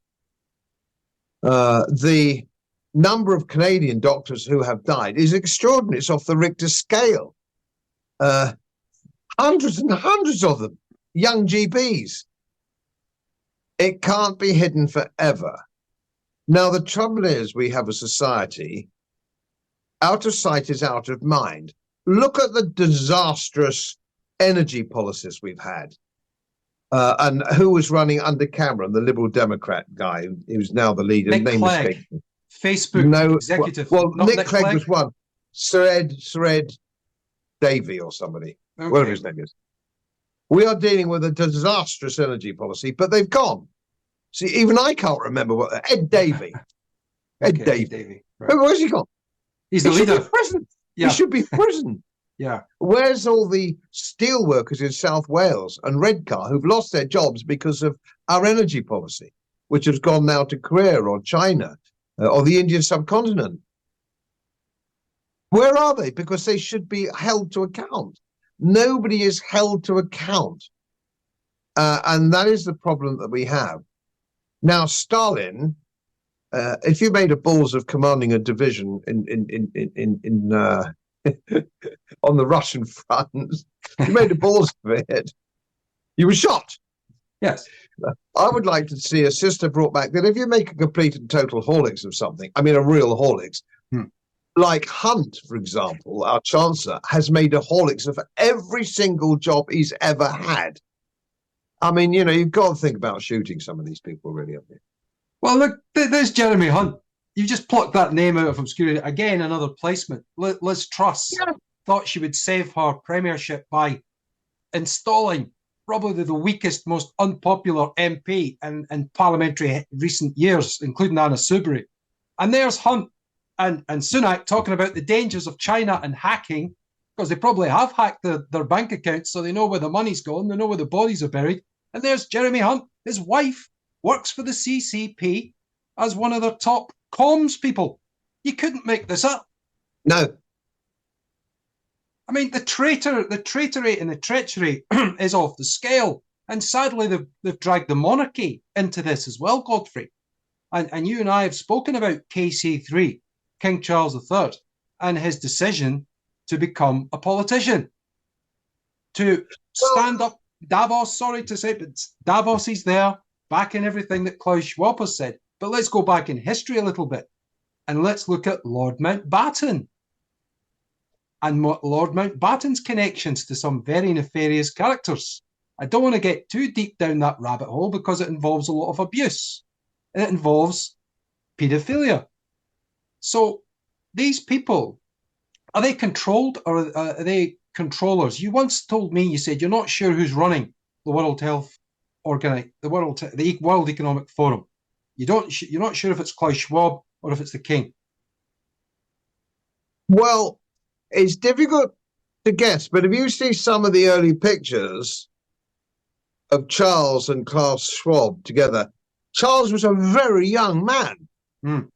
The number of Canadian doctors who have died is extraordinary. It's off the Richter scale. Hundreds and hundreds of them, young GPs. It can't be hidden forever. Now, the trouble is we have a society, out of sight is out of mind. Look at the disastrous energy policies we've had. And who was running under Cameron, the Liberal Democrat guy, who's now the leader. Nick Clegg, Facebook executive. Well, Nick Clegg was one. Sured Davy or somebody, whatever his name is. We are dealing with a disastrous energy policy, but they've gone. See, even I can't remember what Ed Davey. Ed Davey. Right. Where's he gone? He's the leader. Should be prison. Yeah. He should be prison. Yeah. Where's all the steel workers in South Wales and Redcar who've lost their jobs because of our energy policy, which has gone now to Korea or China or the Indian subcontinent? Where are they? Because they should be held to account. Nobody is held to account. And that is the problem that we have. Now, Stalin, if you made a balls of commanding a division on the Russian front, you made a balls of it, you were shot. Yes. I would like to see a sister brought back that if you make a complete and total Horlicks of something, I mean a real Horlicks, like Hunt, for example, our Chancellor, has made a Horlicks of every single job he's ever had. I mean, you know, you've got to think about shooting some of these people, really, haven't you? Well, look, there's Jeremy Hunt. You just plucked that name out of obscurity. Again, another placement. Liz Truss thought she would save her premiership by installing probably the weakest, most unpopular MP in parliamentary recent years, including Anna Soubry. And there's Hunt and Sunak talking about the dangers of China and hacking, because they probably have hacked their bank accounts, so they know where the money's going, they know where the bodies are buried. And there's Jeremy Hunt. His wife works for the CCP as one of their top comms people. You couldn't make this up. No. I mean, the traitory and the treachery is off the scale. And sadly, they've dragged the monarchy into this as well, Godfrey. And you and I have spoken about KC3, King Charles III, and his decision to become a politician, to stand up. Davos, sorry to say, but Davos is there, backing everything that Klaus Schwab has said. But let's go back in history a little bit, and let's look at Lord Mountbatten and Lord Mountbatten's connections to some very nefarious characters. I don't want to get too deep down that rabbit hole because it involves a lot of abuse. It involves paedophilia. So these people are they controlled or are they controllers? You once told me, you said you're not sure who's running the World Health the World Economic Forum. You're not sure if it's Klaus Schwab or if it's the King. Well, it's difficult to guess, but if you see some of the early pictures of Charles and Klaus Schwab together, Charles was a very young man. Mm.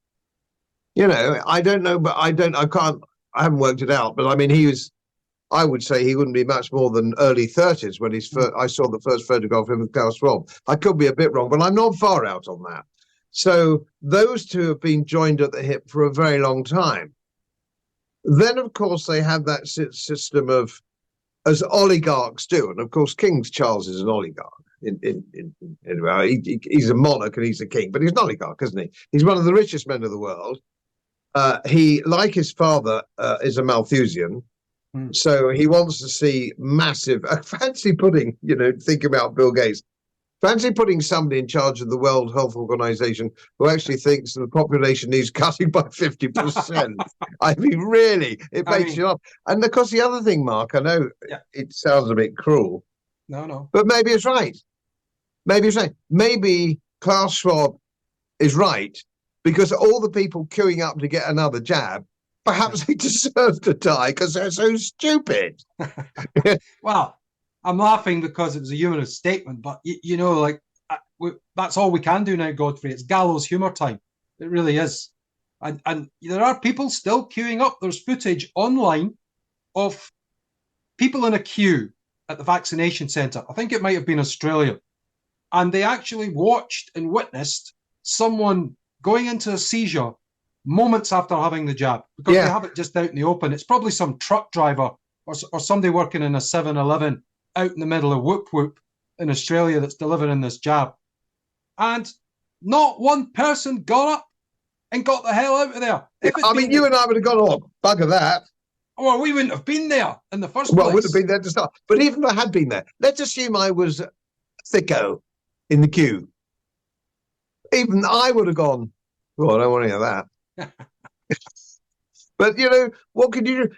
You know, I don't know, but I haven't worked it out, but I mean, I would say he wouldn't be much more than early 30s when I saw the first photograph of him with Klaus Schwab. I could be a bit wrong, but I'm not far out on that. So those two have been joined at the hip for a very long time. Then, of course, they have that system of, as oligarchs do, and of course, King Charles is an oligarch. He's a monarch and he's a king, but he's an oligarch, isn't he? He's one of the richest men of the world. He, like his father, is a Malthusian. So he wants to see massive, fancy putting, think about Bill Gates, fancy putting somebody in charge of the World Health Organization who actually thinks the population needs cutting by 50%. I mean, really, it makes you laugh. And of course, the other thing, Mark, I know it sounds a bit cruel. No. But maybe it's right. Maybe Klaus Schwab is right because all the people queuing up to get another jab, perhaps they deserve to die because they're so stupid. Well, I'm laughing because it was a humorous statement, but that's all we can do now, Godfrey. It's gallows humor time. It really is. And there are people still queuing up. There's footage online of people in a queue at the vaccination centre. I think it might have been Australia. And they actually watched and witnessed someone going into a seizure moments after having the jab, because they have it just out in the open. It's probably some truck driver or somebody working in a 7-Eleven out in the middle of whoop whoop in Australia that's delivering this jab. And not one person got up and got the hell out of there. You and I would have gone, oh, bugger that. Well, we wouldn't have been there in the first place. Well, I would have been there to start. But even if I had been there, let's assume I was thicko in the queue. Even I would have gone, oh, I don't want any of that. But, what can you do?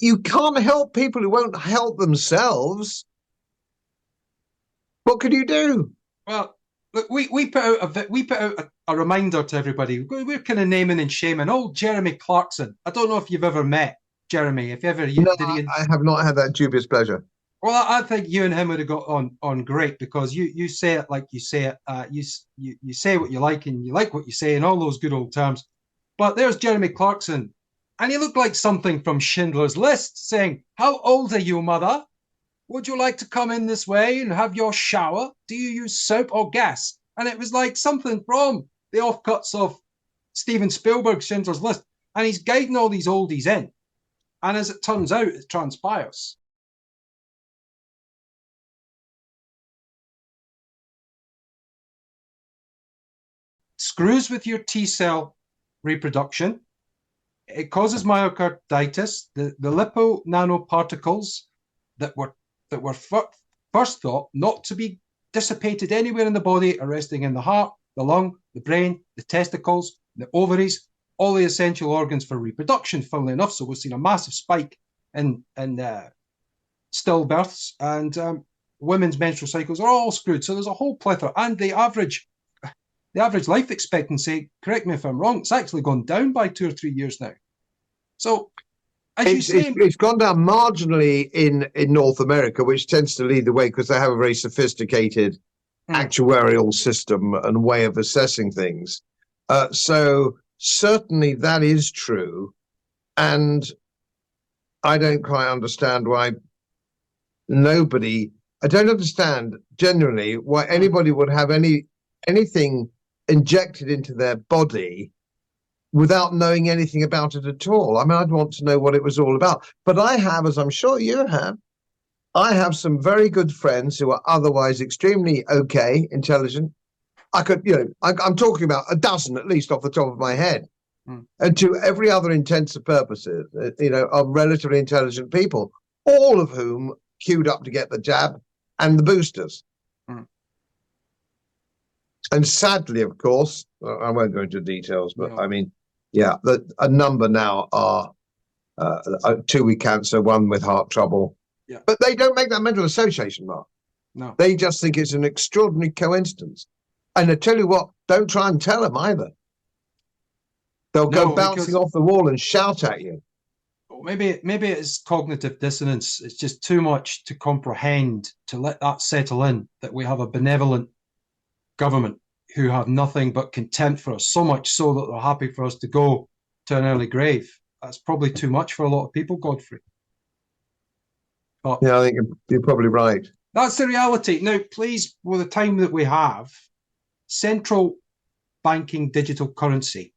You can't help people who won't help themselves. What can you do? Well, look, we put out a reminder to everybody. We're kind of naming and shaming old Jeremy Clarkson. I don't know if you've ever met Jeremy. I have not had that dubious pleasure. Well, I think you and him would have got on great because you say it like you say it. You say what you like and you like what you say and all those good old terms. But there's Jeremy Clarkson, and he looked like something from Schindler's List, saying, "How old are you, mother? Would you like to come in this way and have your shower? Do you use soap or gas?" And it was like something from the offcuts of Steven Spielberg's Schindler's List. And he's guiding all these oldies in. And as it turns out, it transpires. Screws with your T-cell reproduction. It causes myocarditis. The lipo nanoparticles that were first thought not to be dissipated anywhere in the body are resting in the heart, the lung, the brain, the testicles, the ovaries, all the essential organs for reproduction, funnily enough. So we've seen a massive spike in stillbirths, and women's menstrual cycles are all screwed. So there's a whole plethora. And the average life expectancy, correct me if I'm wrong, it's actually gone down by 2 or 3 years now. So it's gone down marginally in North America, which tends to lead the way because they have a very sophisticated actuarial system and way of assessing things. So certainly that is true. And I don't quite understand why I don't understand genuinely why anybody would have anything injected into their body without knowing anything about it at all. I mean, I'd want to know what it was all about. But I have, as I'm sure you have, I have some very good friends who are otherwise extremely intelligent. I could, I'm talking about a dozen at least off the top of my head. And to every other intents and purposes, are relatively intelligent people, all of whom queued up to get the jab and the boosters. And sadly, of course, I won't go into details, but I mean, a number now are two with cancer, one with heart trouble. Yeah. But they don't make that mental association, Mark. No. They just think it's an extraordinary coincidence. And I tell you what, don't try and tell them either. They'll go bouncing off the wall and shout at you. Maybe it's cognitive dissonance. It's just too much to comprehend, to let that settle in, that we have a benevolent government who have nothing but contempt for us, so much so that they're happy for us to go to an early grave. That's probably too much for a lot of people, Godfrey. But yeah, I think you're probably right. That's the reality. Now, please, with the time that we have, central banking digital currency.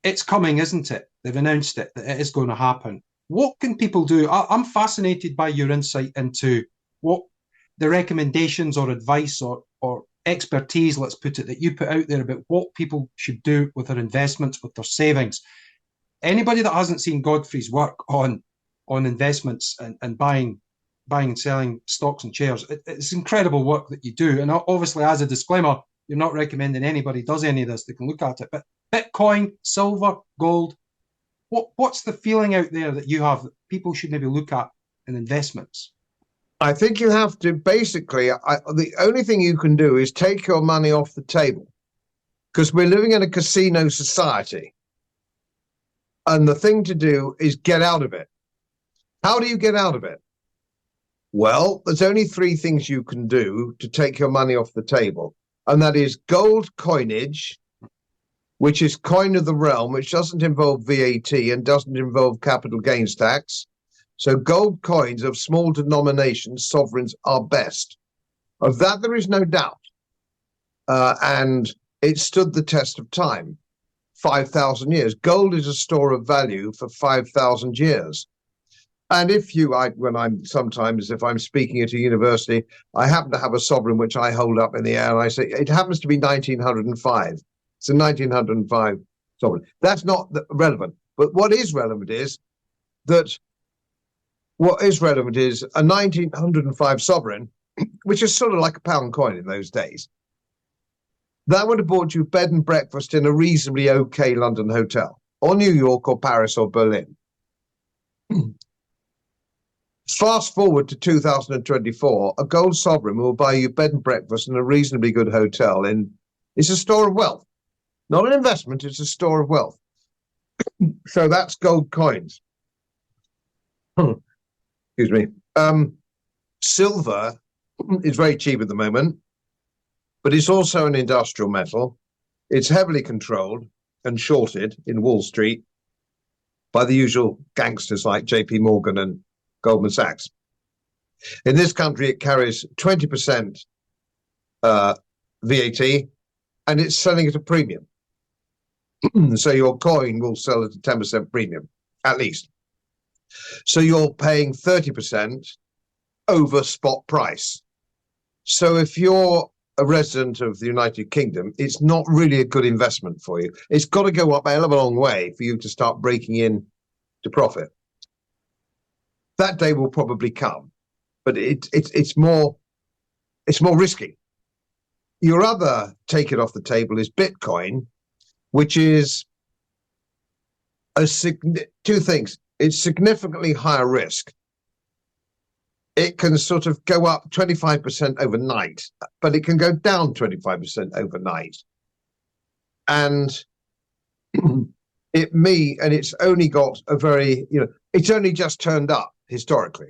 It's coming, isn't it? They've announced it, that it is going to happen. What can people do? I'm fascinated by your insight into what the recommendations or advice or expertise, let's put it, that you put out there about what people should do with their investments, with their savings. Anybody that hasn't seen Godfrey's work on investments and buying and selling stocks and shares, it's incredible work that you do. And obviously, as a disclaimer, you're not recommending anybody does any of this. They can look at it. But Bitcoin, silver, gold, what's the feeling out there that you have that people should maybe look at in investments? I think you have to basically, the only thing you can do is take your money off the table, because we're living in a casino society. And the thing to do is get out of it. How do you get out of it? Well, there's only three things you can do to take your money off the table. And that is gold coinage, which is coin of the realm, which doesn't involve VAT and doesn't involve capital gains tax. So gold coins of small denominations, sovereigns, are best. Of that, there is no doubt. And it stood the test of time, 5,000 years. Gold is a store of value for 5,000 years. And if I'm speaking at a university, I happen to have a sovereign which I hold up in the air and I say, it happens to be 1905. It's a 1905 sovereign. That's not relevant. But what is relevant is a 1905 sovereign, which is sort of like a pound coin in those days. That would have bought you bed and breakfast in a reasonably okay London hotel, or New York, or Paris, or Berlin. Fast forward to 2024, a gold sovereign will buy you bed and breakfast in a reasonably good hotel. It's a store of wealth, not an investment. It's a store of wealth. So that's gold coins. Excuse me. Silver is very cheap at the moment, but it's also an industrial metal. It's heavily controlled and shorted in Wall Street by the usual gangsters like JP Morgan and Goldman Sachs. In this country, it carries 20% VAT, and it's selling at a premium. So your coin will sell at a 10% premium, at least. So you're paying 30% over spot price. So if you're a resident of the United Kingdom, it's not really a good investment for you. It's got to go up a hell of a long way for you to start breaking in to profit. That day will probably come, but it's more risky. Your other take it off the table is Bitcoin, which is two things. It's significantly higher risk. It can sort of go up 25% overnight, but it can go down 25% overnight. And it's only got a very, it's only just turned up historically.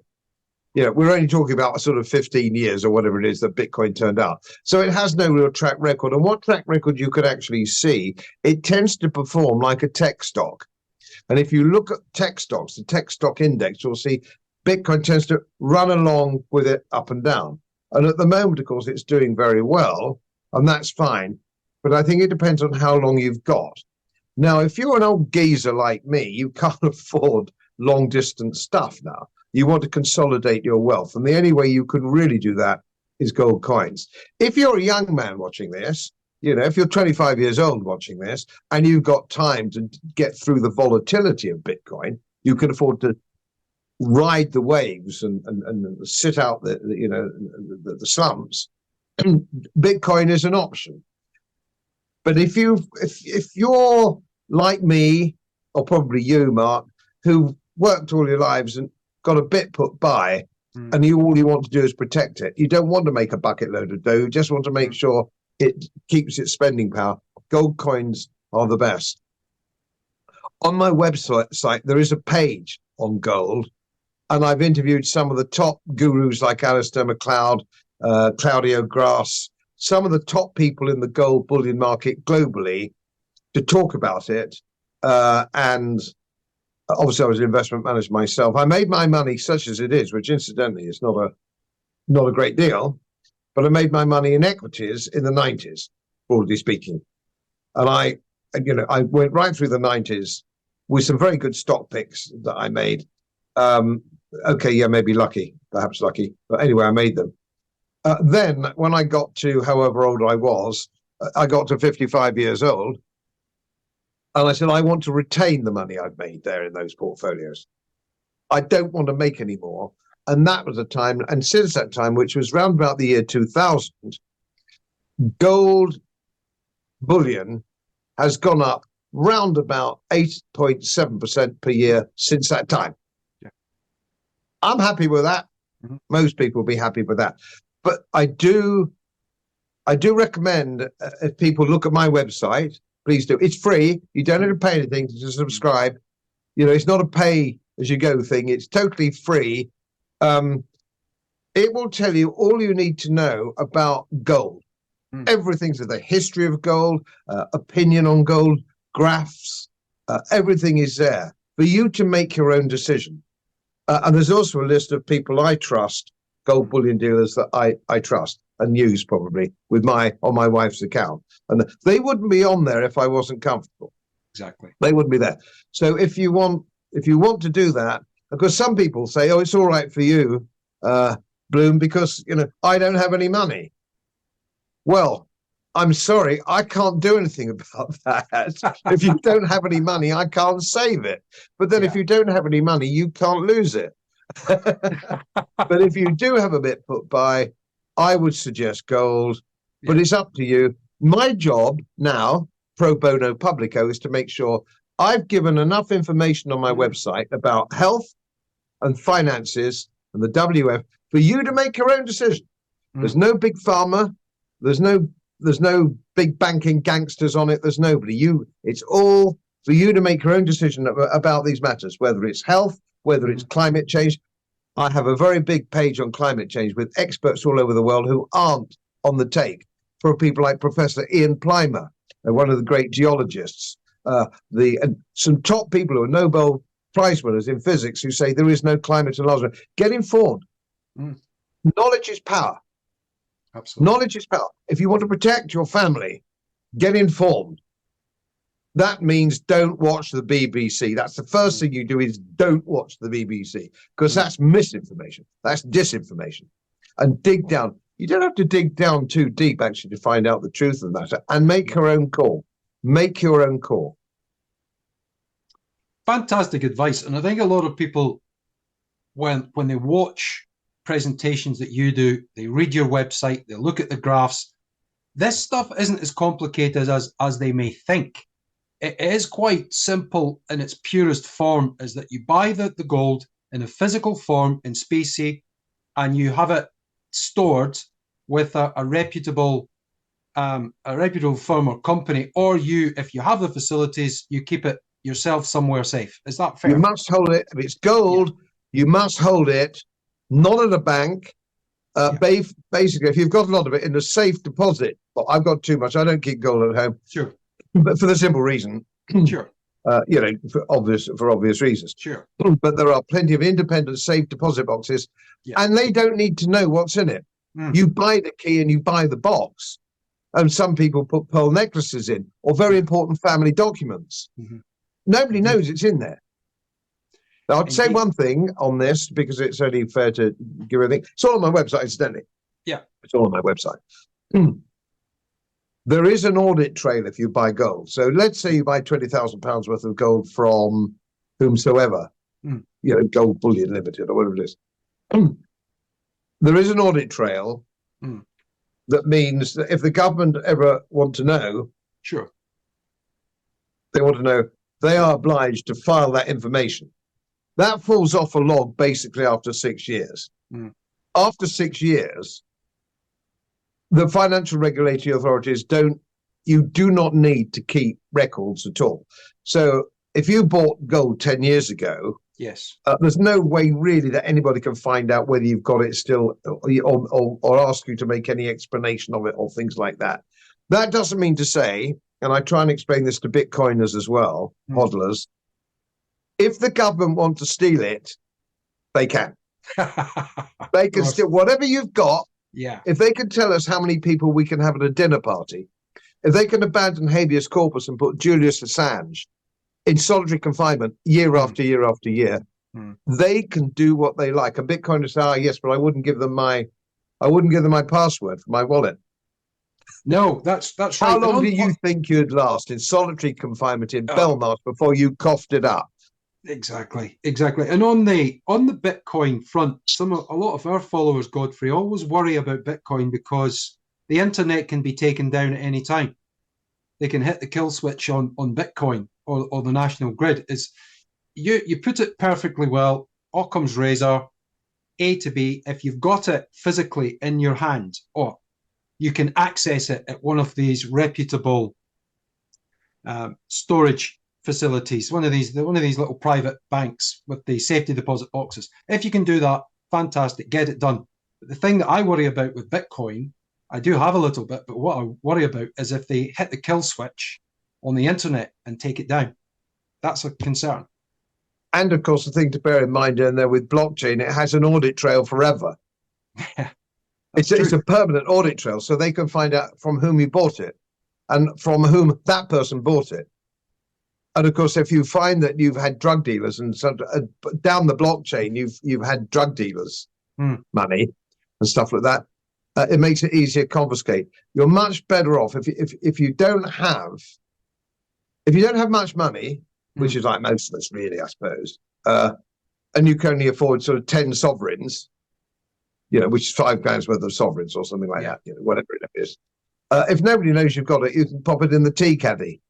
We're only talking about sort of 15 years or whatever it is that Bitcoin turned out. So it has no real track record. And what track record you could actually see, it tends to perform like a tech stock. And if you look at tech stocks, the tech stock index, you'll see Bitcoin tends to run along with it up and down. And at the moment, of course, it's doing very well, and that's fine. But I think it depends on how long you've got. Now, if you're an old geezer like me, you can't afford long distance stuff now. You want to consolidate your wealth. And the only way you can really do that is gold coins. If you're a young man watching this, if you're 25 years old watching this, and you've got time to get through the volatility of Bitcoin, you can afford to ride the waves and sit out the slumps. Bitcoin is an option. But if you're like me, or probably you, Mark, who've worked all your lives and got a bit put by, and all you want to do is protect it. You don't want to make a bucket load of dough. You just want to make sure it keeps its spending power. Gold coins are the best. On my website, there is a page on gold, and I've interviewed some of the top gurus like Alistair MacLeod, Claudio Grass, some of the top people in the gold bullion market globally to talk about it. And obviously I was an investment manager myself. I made my money, such as it is, which incidentally is not a great deal, but I made my money in equities in the 90s, broadly speaking. And I went right through the 90s with some very good stock picks that I made. Maybe perhaps lucky, but anyway, I made them. Then when I got to however old I was, I got to 55 years old, and I said, I want to retain the money I've made there in those portfolios. I don't want to make any more. And that was a time, and since that time, which was round about the year 2000, gold bullion has gone up round about 8.7% per year since that time. Yeah. I'm happy with that. Mm-hmm. Most people will be happy with that. But I do recommend if people look at my website, please do. It's free. You don't have to pay anything to subscribe. It's not a pay as you go thing. It's totally free. It will tell you all you need to know about gold. Everything, so the history of gold, opinion on gold, graphs, everything is there for you to make your own decision. And there's also a list of people I trust, gold bullion dealers that I trust and use probably on my wife's account. And they wouldn't be on there if I wasn't comfortable. Exactly. They wouldn't be there. So if you want to do that, because some people say, oh, it's all right for you, Bloom, because I don't have any money. Well, I'm sorry, I can't do anything about that. If you don't have any money, I can't save it. But then if you don't have any money, you can't lose it. But if you do have a bit put by, I would suggest gold, but it's up to you. My job now, pro bono publico, is to make sure I've given enough information on my website about health and finances and the WF for you to make your own decision. There's no big pharma. There's no big banking gangsters on it. There's nobody. It's all for you to make your own decision about these matters, whether it's health, whether it's climate change. I have a very big page on climate change with experts all over the world who aren't on the take. For people like Professor Ian Plimer, one of the great geologists, and some top people who are Nobel Prize winners in physics who say there is no climate enlargement. Get informed. Knowledge is power. Absolutely. Knowledge is power. If you want to protect your family, get informed. That means don't watch the BBC. That's the first thing you do, is don't watch the BBC, because that's misinformation. That's disinformation. And dig down. You don't have to dig down too deep, actually, to find out the truth of the matter, and make your own call. Make your own call. Fantastic advice. And I think a lot of people, when they watch presentations that you do, they read your website, they look at the graphs, this stuff isn't as complicated as they may think. It is quite simple in its purest form, is that you buy the gold in a physical form in specie, and you have it stored with a reputable firm or company, or if you have the facilities, you keep it yourself somewhere safe. Is that fair? You must hold it. If it's gold, you must hold it, not at a bank. Basically, if you've got a lot of it in a safe deposit, well, I've got too much. I don't keep gold at home. Sure. But for the simple reason, sure. For obvious reasons. Sure. But there are plenty of independent safe deposit boxes, and they don't need to know what's in it. You buy the key and you buy the box. And some people put pearl necklaces in, or very important family documents. Nobody knows it's in there. Now, I'd say one thing on this, because it's only fair to give everything. It's all on my website, incidentally. Yeah. It's all on my website. There is an audit trail if you buy gold. So let's say you buy £20,000 worth of gold from whomsoever, Gold Bullion Limited or whatever it is. There is an audit trail that means that if the government ever want to know, sure, they want to know, they are obliged to file that information. That falls off a log basically after 6 years. Mm. After 6 years, the financial regulatory authorities do not need to keep records at all. So if you bought gold 10 years ago, yes, there's no way really that anybody can find out whether you've got it still, or ask you to make any explanation of it or things like that. That doesn't mean to say, and I try and explain this to Bitcoiners as well, hodlers, if the government want to steal it, they can. They can steal whatever you've got. Yeah. If they can tell us how many people we can have at a dinner party, if they can abandon habeas corpus and put Julius Assange in solitary confinement year after year after year, they can do what they like. A Bitcoiner say, yes, but I wouldn't give them my password for my wallet. No, that's right. How long do you think you'd last in solitary confinement in Belmarsh before you coughed it up? Exactly. And on the Bitcoin front, a lot of our followers, Godfrey, always worry about Bitcoin because the internet can be taken down at any time. They can hit the kill switch on Bitcoin or the national grid. You put it perfectly well. Occam's razor, A to B. If you've got it physically in your hand, or you can access it at one of these reputable storage facilities, one of these little private banks with the safety deposit boxes. If you can do that, fantastic, get it done. But the thing that I worry about with Bitcoin, I do have a little bit, but what I worry about is if they hit the kill switch on the internet and take it down. That's a concern. And of course, the thing to bear in mind in there with blockchain, it has an audit trail forever. Yeah, it's a permanent audit trail, so they can find out from whom you bought it and from whom that person bought it. And of course, if you find that you've had drug dealers and down the blockchain, you've had drug dealers' money and stuff like that, it makes it easier to confiscate. You're much better off if you don't have much money, which is like most of us really, I suppose, and you can only afford sort of 10 sovereigns, which is £5 worth of sovereigns or something like that, whatever it is. If nobody knows you've got it, you can pop it in the tea caddy.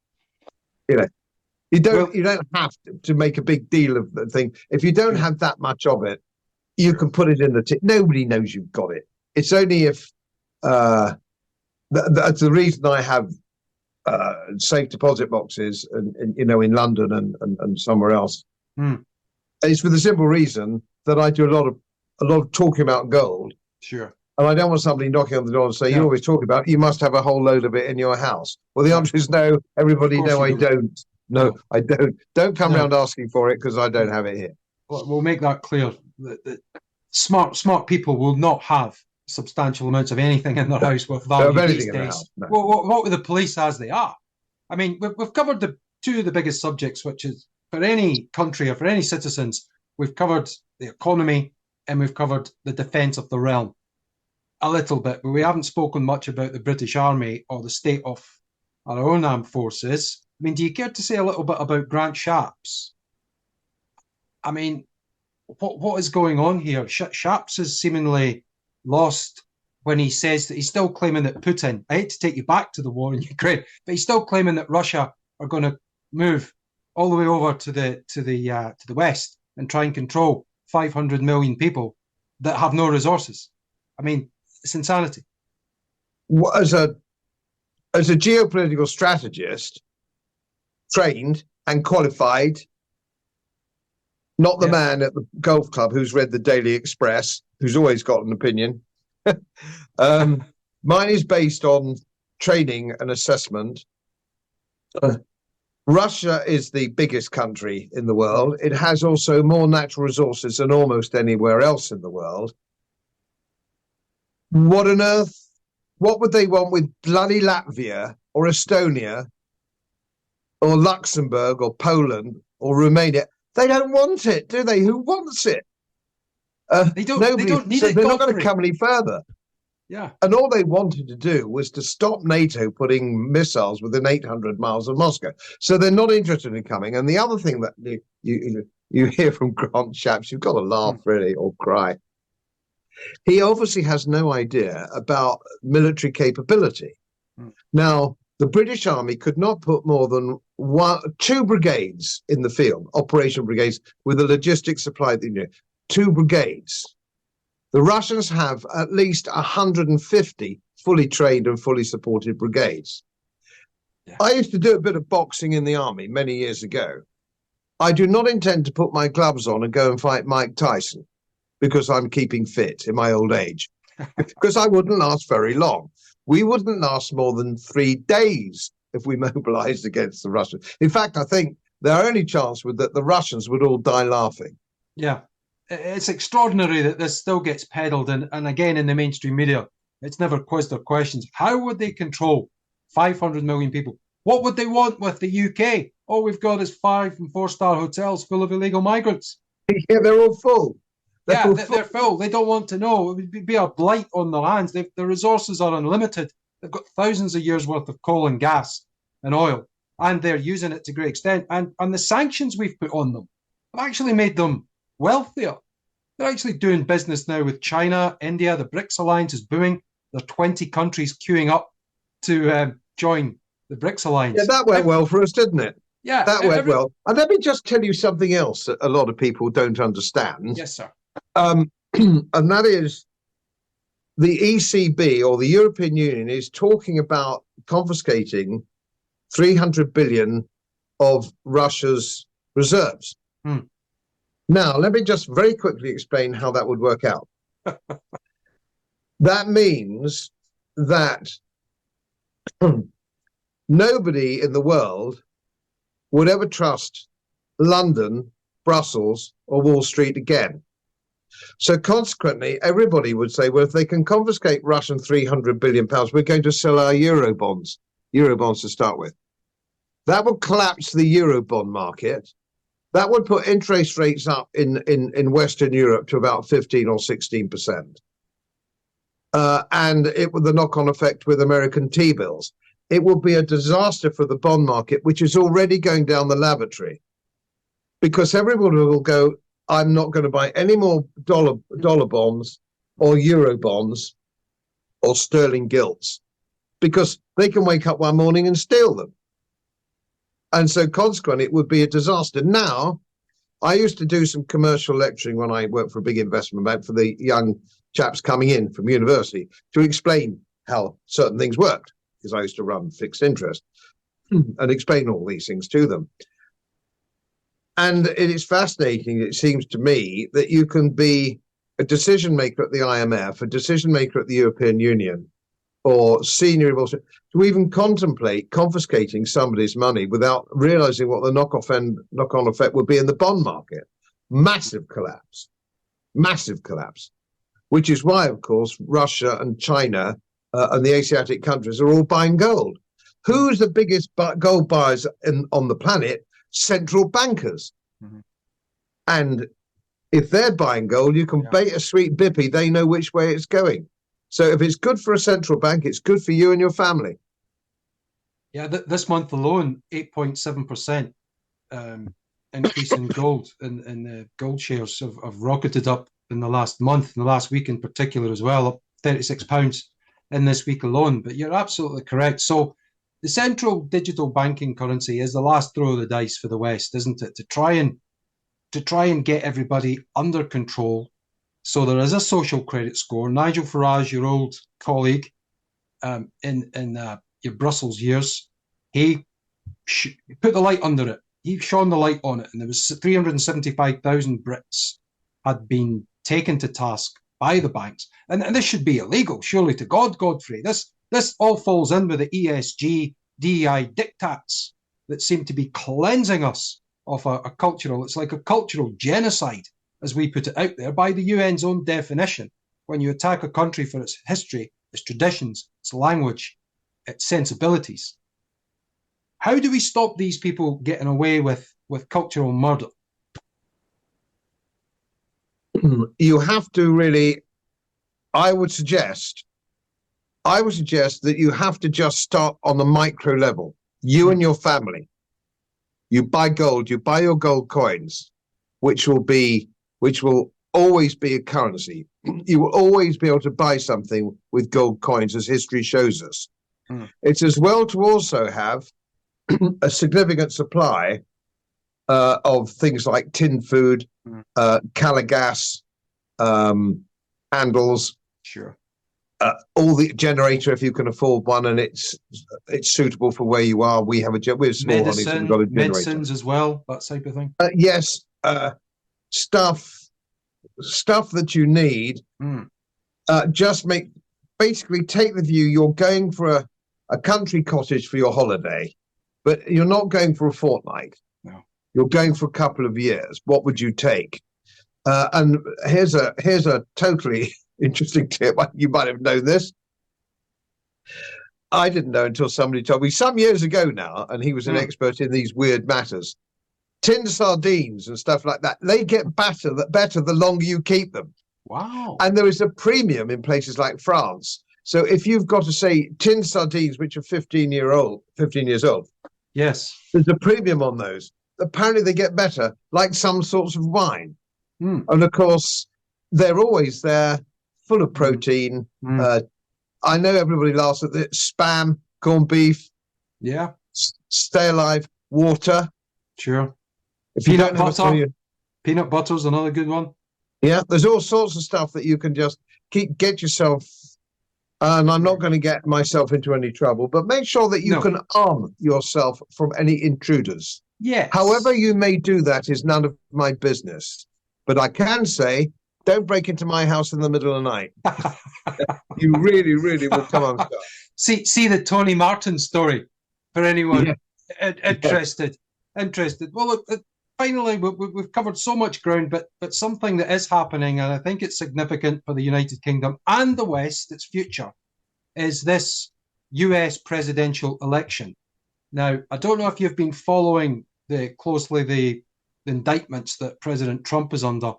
You don't have to make a big deal of the thing. If you don't have that much of it, you can put it in the tea. Nobody knows you've got it. It's only if that's the reason I have safe deposit boxes, in London and somewhere else. It's for the simple reason that I do a lot of talking about gold. Sure. And I don't want somebody knocking on the door and say, you always talk about it, you must have a whole load of it in your house. Well, the answer is no. Everybody, no, I don't. No, I don't. Don't come round asking for it because I don't have it here. Well, we'll make that clear. That smart people will not have substantial amounts of anything in their house with value these days. No. What with the police as they are? I mean, we've covered two of the biggest subjects, which is for any country or for any citizens. We've covered the economy and we've covered the defence of the realm a little bit, but we haven't spoken much about the British Army or the state of our own armed forces. I mean, do you care to say a little bit about Grant Shapps? I mean, what is going on here? Shapps has seemingly lost when he says that he's still claiming that Putin, I hate to take you back to the war in Ukraine, but he's still claiming that Russia are going to move all the way over to the West and try and control 500 million people that have no resources. I mean, it's insanity. As a geopolitical strategist, trained and qualified, not the man at the golf club who's read the Daily Express, who's always got an opinion. Mine is based on training and assessment. Russia is the biggest country in the world. It has also more natural resources than almost anywhere else in the world. What on earth? What would they want with bloody Latvia or Estonia or Luxembourg or Poland or Romania? They don't want it, do they? Who wants it? They don't need it. They're not going to come any further. Yeah. And all they wanted to do was to stop NATO putting missiles within 800 miles of Moscow. So they're not interested in coming. And the other thing that you hear from Grant Shapps, you've got to laugh really or cry. He obviously has no idea about military capability. Now, the British Army could not put more than two brigades in the field, operation brigades, with the logistics supply. Two brigades. The Russians have at least 150 fully trained and fully supported brigades. Yeah. I used to do a bit of boxing in the army many years ago. I do not intend to put my gloves on and go and fight Mike Tyson because I'm keeping fit in my old age, because I wouldn't last very long. We wouldn't last more than 3 days if we mobilized against the Russians. In fact, I think their only chance was that the Russians would all die laughing. Yeah, it's extraordinary that this still gets peddled, and again in the mainstream media, it's never quizzed or questioned. How would they control 500 million people? What would they want with the UK? All we've got is 5- and 4-star hotels full of illegal migrants. Yeah, they're all full. They're full. They don't want to know. It would be a blight on the lands. The resources are unlimited. They've got thousands of years' worth of coal and gas and oil, and they're using it to great extent. And the sanctions we've put on them have actually made them wealthier. They're actually doing business now with China, India. The BRICS alliance is booming. There are 20 countries queuing up to join the BRICS alliance. Yeah, that went well for us, didn't it? Yeah. That went well. And let me just tell you something else that a lot of people don't understand. Yes, sir. And that is the ECB, or the European Union, is talking about confiscating 300 billion of Russia's reserves. Now, let me just very quickly explain how that would work out. That means that nobody in the world would ever trust London, Brussels, or Wall Street again. So consequently, everybody would say, well, if they can confiscate Russian 300 billion pounds, we're going to sell our Eurobonds to start with. That would collapse the Eurobond market. That would put interest rates up in Western Europe to about 15 or 16%. And it would the knock-on effect with American T-bills. It would be a disaster for the bond market, which is already going down the lavatory, because everybody will go, I'm not going to buy any more dollar bonds or euro bonds or sterling gilts, because they can wake up one morning and steal them. And so consequently, it would be a disaster. Now, I used to do some commercial lecturing when I worked for a big investment bank for the young chaps coming in from university to explain how certain things worked, because I used to run fixed interest and explain all these things to them. And it is fascinating, it seems to me, that you can be a decision maker at the IMF, a decision maker at the European Union, or senior to even contemplate confiscating somebody's money without realizing what the knock-on effect would be in the bond market. Massive collapse, which is why, of course, Russia and China and the Asiatic countries are all buying gold. Who's the biggest gold buyers on the planet? Central bankers. Mm-hmm. And if they're buying gold, you can bait a sweet bippy. They know which way it's going. So if it's good for a central bank, it's good for you and your family. Yeah, this month alone, 8.7% increase in gold, and the gold shares have rocketed up in the last month, in the last week in particular as well, up £36 in this week alone. But you're absolutely correct. So the central digital banking currency is the last throw of the dice for the West, isn't it? To try and get everybody under control. So there is a social credit score. Nigel Farage, your old colleague in your Brussels years, he put the light under it. He shone the light on it, and there was 375,000 Brits had been taken to task by the banks. And this should be illegal, surely to God, Godfrey. This all falls in with the ESG, DEI diktats that seem to be cleansing us of a cultural, it's like a cultural genocide, as we put it out there, by the UN's own definition. When you attack a country for its history, its traditions, its language, its sensibilities. How do we stop these people getting away with cultural murder? You have to really, I would suggest that you have to just start on the micro level. You and your family. You buy gold, you buy your gold coins, which will always be a currency. You will always be able to buy something with gold coins, as history shows us. It's as well to also have a significant supply of things like tin food, Calagas, handles, Sure. all the generator if you can afford one, and it's suitable for where you are. We have we're small, honey, so we've got a generator. Medicines as well, that type of thing. Yes, stuff that you need. Just basically take the view you're going for a country cottage for your holiday, but you're not going for a fortnight. No, you're going for a couple of years. What would you take? And here's a totally interesting tip. You might have known this. I didn't know until somebody told me some years ago now, and he was an expert in these weird matters. Tinned sardines and stuff like that, they get better the longer you keep them. Wow. And there is a premium in places like France. So if you've got to say tinned sardines, which are 15 years old, yes, there's a premium on those. Apparently they get better, like some sorts of wine. And of course, they're always there, full of protein. I know everybody laughs at it. Spam, corned beef. Yeah. Stay alive, water. Sure. If you don't have peanut butter's another good one. Yeah, there's all sorts of stuff that you can just get yourself. And I'm not going to get myself into any trouble, but make sure that you can arm yourself from any intruders. Yes. However you may do that is none of my business. But I can say, don't break into my house in the middle of the night. You really, really will come unstuck. See the Tony Martin story for anyone interested. Well, look, finally, we've covered so much ground, but something that is happening, and I think it's significant for the United Kingdom and the West, its future, is this US presidential election. Now, I don't know if you've been following closely the indictments that President Trump is under.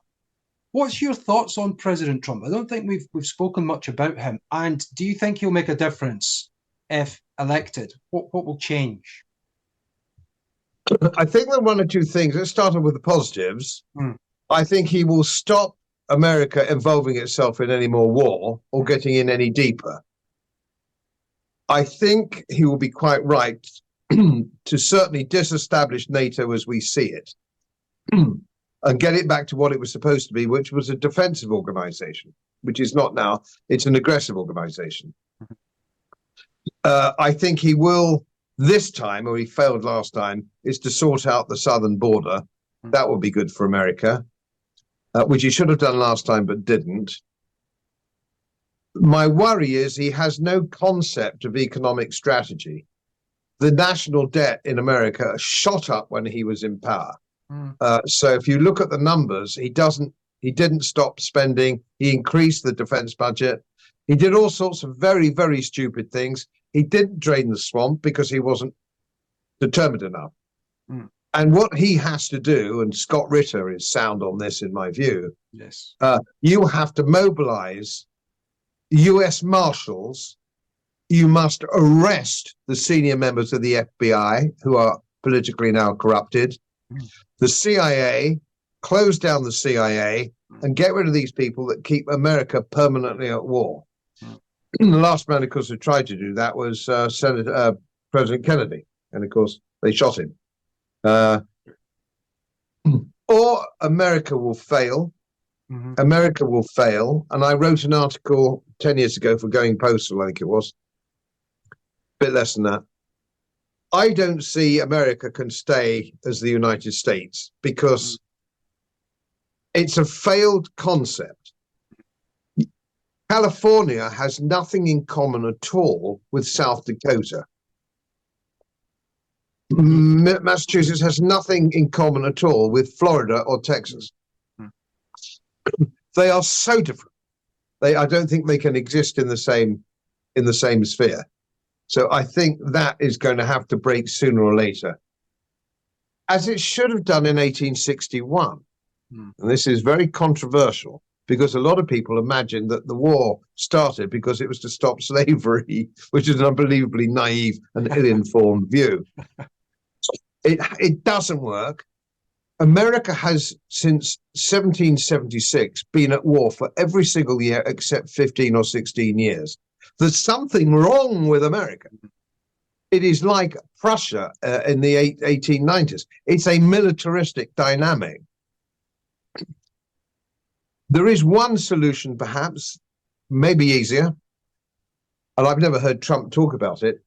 What's your thoughts on President Trump? I don't think we've spoken much about him. And do you think he'll make a difference if elected? What will change? I think there are one or two things. Let's start off with the positives. I think he will stop America involving itself in any more war or getting in any deeper. I think he will be quite right to certainly disestablish NATO as we see it and get it back to what it was supposed to be, which was a defensive organization, which is not now. It's an aggressive organization. I think he will this time, or he failed last time, is to sort out the southern border. That would be good for America, which he should have done last time but didn't. My worry is he has no concept of economic strategy. The national debt in America shot up when he was in power. So if you look at the numbers, he didn't stop spending. He increased the defense budget. He did all sorts of very, very stupid things. He didn't drain the swamp because he wasn't determined enough. And what he has to do, and Scott Ritter is sound on this in my view, yes, you have to mobilize US Marshals. You must arrest the senior members of the FBI who are politically now corrupted. The CIA, close down the CIA and get rid of these people that keep America permanently at war. The last man, of course, who tried to do that was President Kennedy. And, of course, they shot him. Or America will fail. America will fail. And I wrote an article 10 years ago for Going Postal, I think it was. A bit less than that. I don't see America can stay as the United States because it's a failed concept. California has nothing in common at all with South Dakota. Massachusetts has nothing in common at all with Florida or Texas. They are so different. I don't think they can exist in the same sphere. So I think that is going to have to break sooner or later, as it should have done in 1861. And this is very controversial because a lot of people imagine that the war started because it was to stop slavery, which is an unbelievably naive and ill-informed view. It doesn't work. America has, since 1776, been at war for every single year except 15 or 16 years. There's something wrong with America. It is like Prussia in the 1890s. It's a militaristic dynamic. There is one solution, perhaps, maybe easier, and I've never heard Trump talk about it.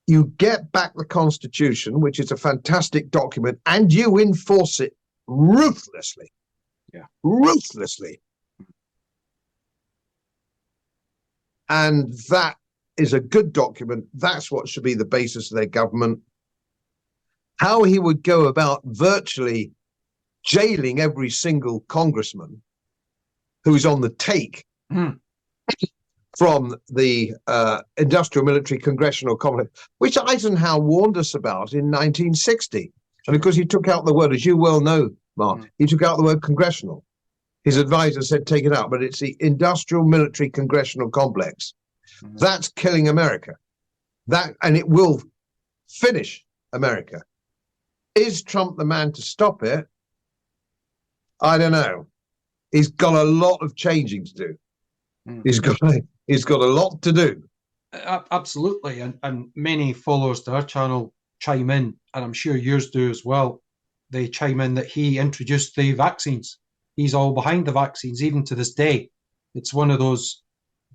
You get back the Constitution, which is a fantastic document, and you enforce it ruthlessly. Yeah. Ruthlessly. And that is a good document. That's what should be the basis of their government. How he would go about virtually jailing every single congressman who's on the take from the industrial military congressional complex, which Eisenhower warned us about in 1960. And of course, he took out the word, as you well know, Mark, he took out the word congressional. His advisor said, take it out, but it's the industrial military congressional complex. That's killing America. And it will finish America. Is Trump the man to stop it? I don't know. He's got a lot of changing to do. He's got a lot to do. Absolutely. And many followers to our channel chime in, and I'm sure yours do as well. They chime in that he introduced the vaccines. He's all behind the vaccines, even to this day. It's one of those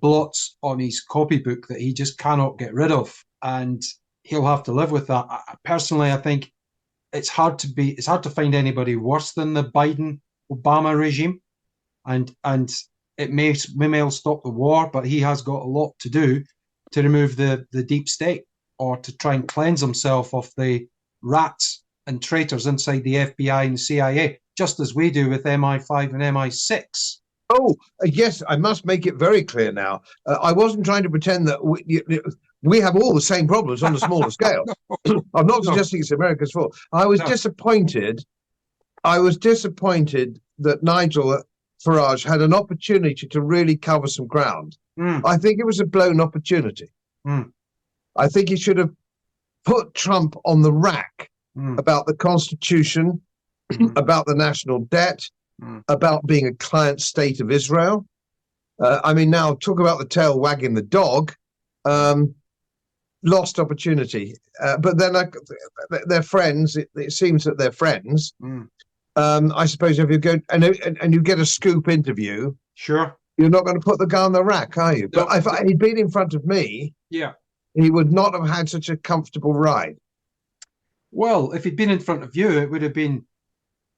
blots on his copybook that he just cannot get rid of, and he'll have to live with that. Personally, I think it's hard to find anybody worse than the Biden-Obama regime, and it may stop the war, but he has got a lot to do to remove the deep state, or to try and cleanse himself of the rats and traitors inside the FBI and the CIA, just as we do with MI5 and MI6. Oh, yes, I must make it very clear now. I wasn't trying to pretend that we have all the same problems on a smaller scale. I'm not suggesting it's America's fault. I was disappointed. I was disappointed that Nigel Farage had an opportunity to really cover some ground. I think it was a blown opportunity. I think he should have put Trump on the rack about the Constitution, about the national debt, about being a client state of Israel. I mean, now talk about the tail wagging the dog. Lost opportunity. But then they're friends. It seems that they're friends. I suppose if you go and you get a scoop interview, sure, you're not going to put the guy on the rack, are you? But if he'd been in front of me, he would not have had such a comfortable ride. Well, if he'd been in front of you, it would have been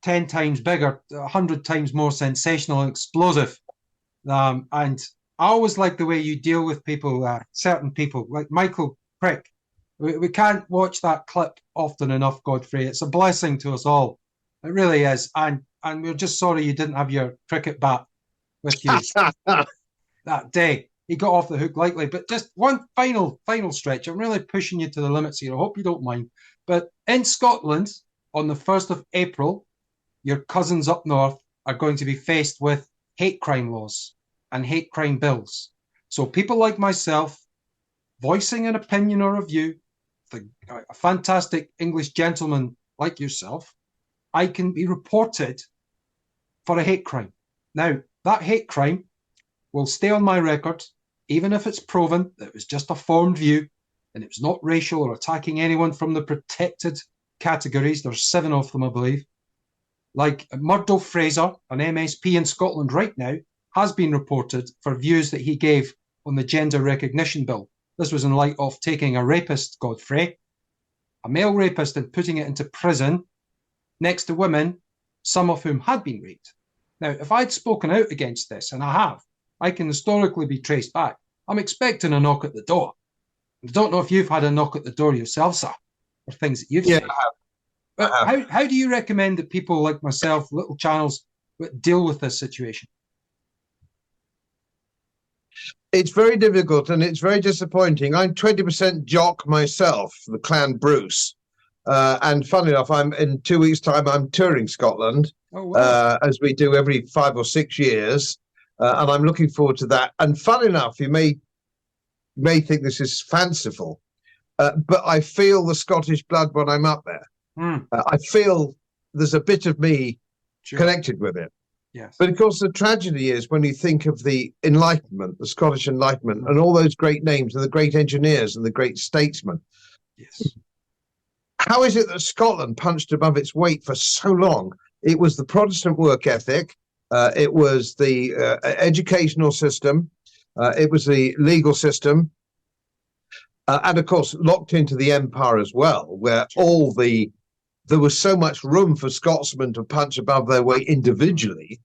10 times bigger, 100 times more sensational and explosive. And I always like the way you deal with people, certain people, like Michael Crick. We can't watch that clip often enough, Godfrey. It's a blessing to us all. It really is. And we're just sorry you didn't have your cricket bat with you that day. He got off the hook lightly. But just one final stretch. I'm really pushing you to the limits here. I hope you don't mind. But in Scotland, on the 1st of April, your cousins up north are going to be faced with hate crime laws and hate crime bills. So people like myself, voicing an opinion or a view, a fantastic English gentleman like yourself, I can be reported for a hate crime. Now, that hate crime will stay on my record, even if it's proven that it was just a formed view and it was not racial or attacking anyone from the protected categories. There's 7 of them, I believe. Like Murdo Fraser, an MSP in Scotland right now, has been reported for views that he gave on the gender recognition bill. This was in light of taking a rapist, Godfrey, a male rapist, and putting it into prison next to women, some of whom had been raped. Now, if I'd spoken out against this, and I have, I can historically be traced back. I'm expecting a knock at the door. I don't know if you've had a knock at the door yourself, sir, or things that you've said. I have. But how do you recommend that people like myself, little channels, deal with this situation? It's very difficult and it's very disappointing. I'm 20% jock myself, the Clan Bruce. And funnily enough, in 2 weeks' time, I'm touring Scotland, as we do every 5 or 6 years. And I'm looking forward to that. And funnily enough, you may think this is fanciful, but I feel the Scottish blood when I'm up there. I feel there's a bit of me connected with it. Yes. But of course, the tragedy is when you think of the Enlightenment, the Scottish Enlightenment, and all those great names and the great engineers and the great statesmen. Yes. How is it that Scotland punched above its weight for so long? It was the Protestant work ethic. It was the educational system. It was the legal system. And of course, locked into the empire as well, where there was so much room for Scotsmen to punch above their weight individually,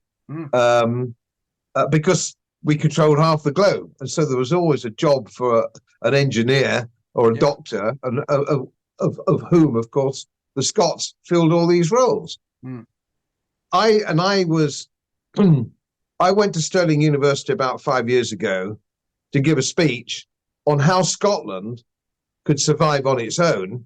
because we controlled half the globe. And so there was always a job for an engineer or a doctor, and of whom, of course, the Scots filled all these roles. I went to Stirling University about 5 years ago to give a speech on how Scotland could survive on its own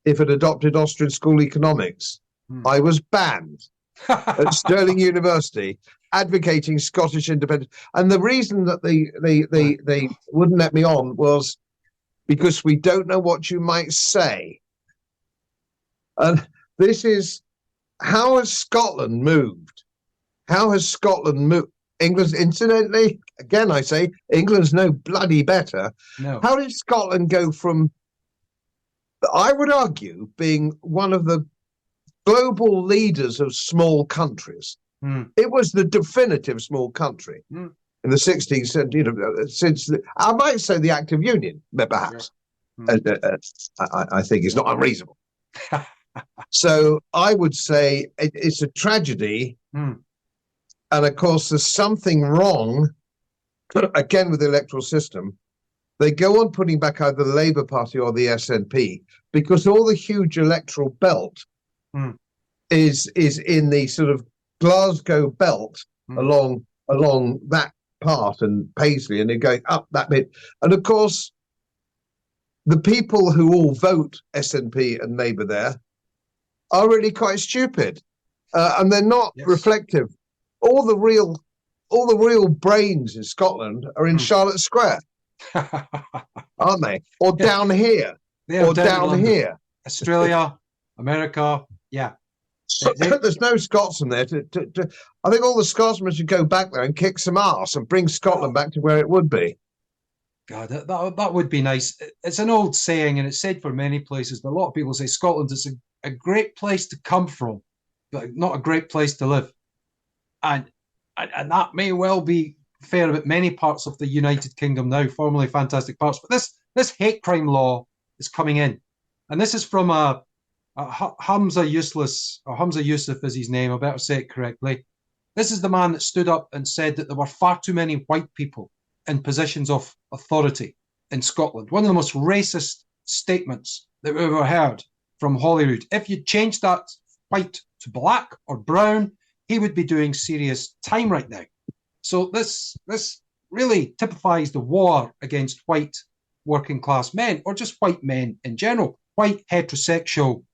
if it adopted Austrian school economics. I was banned at Stirling University advocating Scottish independence. And the reason that they wouldn't let me on was because we don't know what you might say. And this is, how has Scotland moved? How has Scotland moved? England, incidentally, again, I say, England's no bloody better. No. How did Scotland go from, I would argue, being one of the global leaders of small countries? It was the definitive small country in the 16th century, since I might say the Act of Union, perhaps. I think is not unreasonable. So I would say it's a tragedy. And of course, there's something wrong, again, with the electoral system. They go on putting back either the Labour Party or the SNP because all the huge electoral belt is in the sort of Glasgow belt along that part and Paisley, and they're going up that bit. And of course, the people who all vote SNP and Labour there are really quite stupid, and they're not reflective. All the real brains in Scotland are in Charlotte Square, aren't they? Or down here, or down here, Australia, America. Yeah. So, there's no Scotsman there. I think all the Scotsmen should go back there and kick some arse and bring Scotland back to where it would be. God, that would be nice. It's an old saying, and it's said for many places, but a lot of people say Scotland is a great place to come from, but not a great place to live. And that may well be fair about many parts of the United Kingdom now, formerly fantastic parts. But this hate crime law is coming in, and this is from Hamza Yusuf is his name. I better say it correctly. This is the man that stood up and said that there were far too many white people in positions of authority in Scotland. One of the most racist statements that we've ever heard from Holyrood. If you change that white to black or brown, he would be doing serious time right now. So this really typifies the war against white working class men, or just white men in general, white heterosexual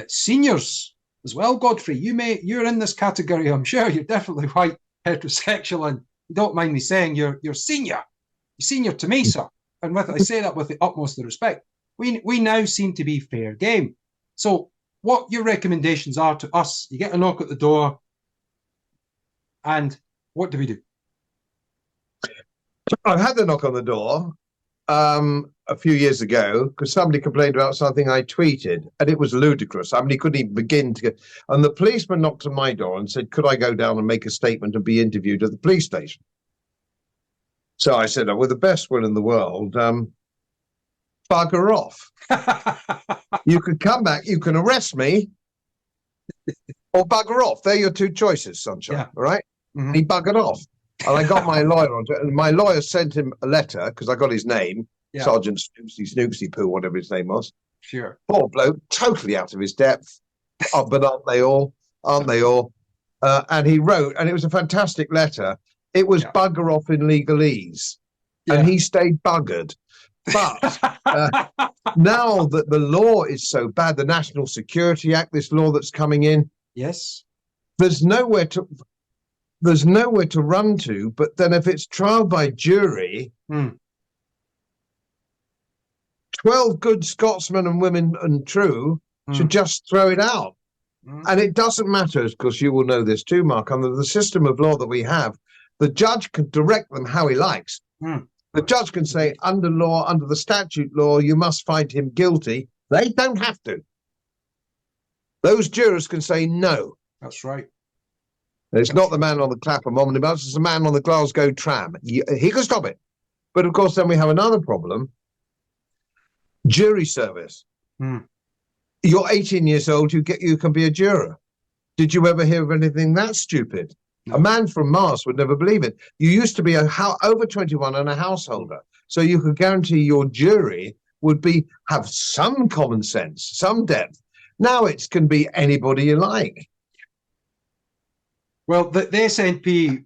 seniors as well. Godfrey, you're in this category, I'm sure. You're definitely white heterosexual, and you don't mind me saying you're senior. You're senior to me, sir. And I say that with the utmost of respect. We now seem to be fair game. So what your recommendations are to us? You get a knock at the door, and what do we do? I've had the knock on the door a few years ago because somebody complained about something I tweeted, and it was ludicrous. I mean, he couldn't even begin to get. And the policeman knocked on my door and said, could I go down and make a statement and be interviewed at the police station? So I said, with the best will in the world, bugger off. You could come back, you can arrest me, or bugger off. They're your two choices, sunshine. Yeah. All right? Mm-hmm. He buggered off. And I got my lawyer on it, and my lawyer sent him a letter because I got his name, Sergeant Snoopsy Poo, whatever his name was. Sure. Poor bloke, totally out of his depth. But aren't they all? Aren't they all? And he wrote, and it was a fantastic letter. It was bugger off in legalese. Yeah. And he stayed buggered. But now that the law is so bad, the National Security Act, this law that's coming in, yes, there's nowhere to run to. But then if it's trial by jury, 12 good Scotsmen and women and true should just throw it out. And it doesn't matter, because you will know this too, Mark, under the system of law that we have, the judge can direct them how he likes. The judge can say, under law, under the statute law, you must find him guilty. They don't have to. Those jurors can say no. That's right. It's not the man on the Clapham omnibus, it's the man on the Glasgow tram. He can stop it. But of course, then we have another problem. Jury service. You're 18 years old, you can be a juror. Did you ever hear of anything that stupid? No. A man from Mars would never believe it. You used to be over 21 and a householder, so you could guarantee your jury would have some common sense, some depth. Now it can be anybody you like. Well, the SNP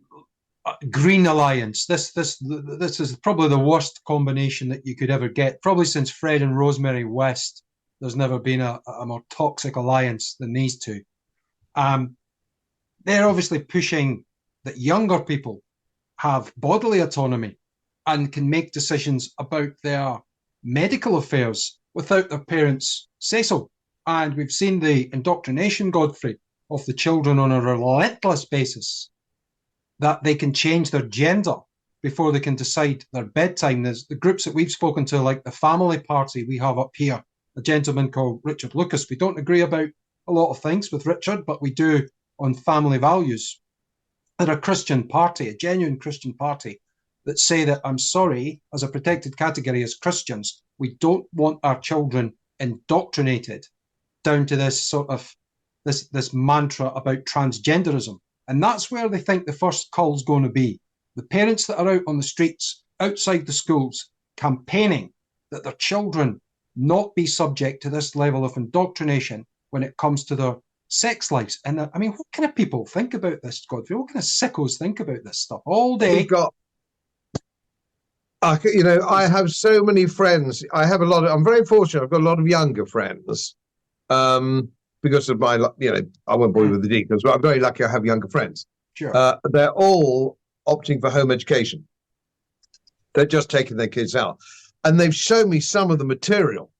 Green Alliance, this is probably the worst combination that you could ever get. Probably since Fred and Rosemary West, there's never been a more toxic alliance than these two. They're obviously pushing that younger people have bodily autonomy and can make decisions about their medical affairs without their parents' say so. And we've seen the indoctrination, Godfrey, of the children on a relentless basis, that they can change their gender before they can decide their bedtime. There's the groups that we've spoken to, like the Family Party we have up here, a gentleman called Richard Lucas. We don't agree about a lot of things with Richard, but we do on family values. They're a Christian party, a genuine Christian party, that say that, I'm sorry, as a protected category as Christians, we don't want our children indoctrinated down to this sort of this mantra about transgenderism. And that's where they think the first call's going to be. The parents that are out on the streets, outside the schools, campaigning that their children not be subject to this level of indoctrination when it comes to their sex lives. And I mean, what kind of people think about this, Godfrey? What kind of sickos think about this stuff all day? I have so many friends. I'm very fortunate. I've got a lot of younger friends. Because of my, I won't bore you with the details, but I'm very lucky I have younger friends. Sure. They're all opting for home education. They're just taking their kids out. And they've shown me some of the material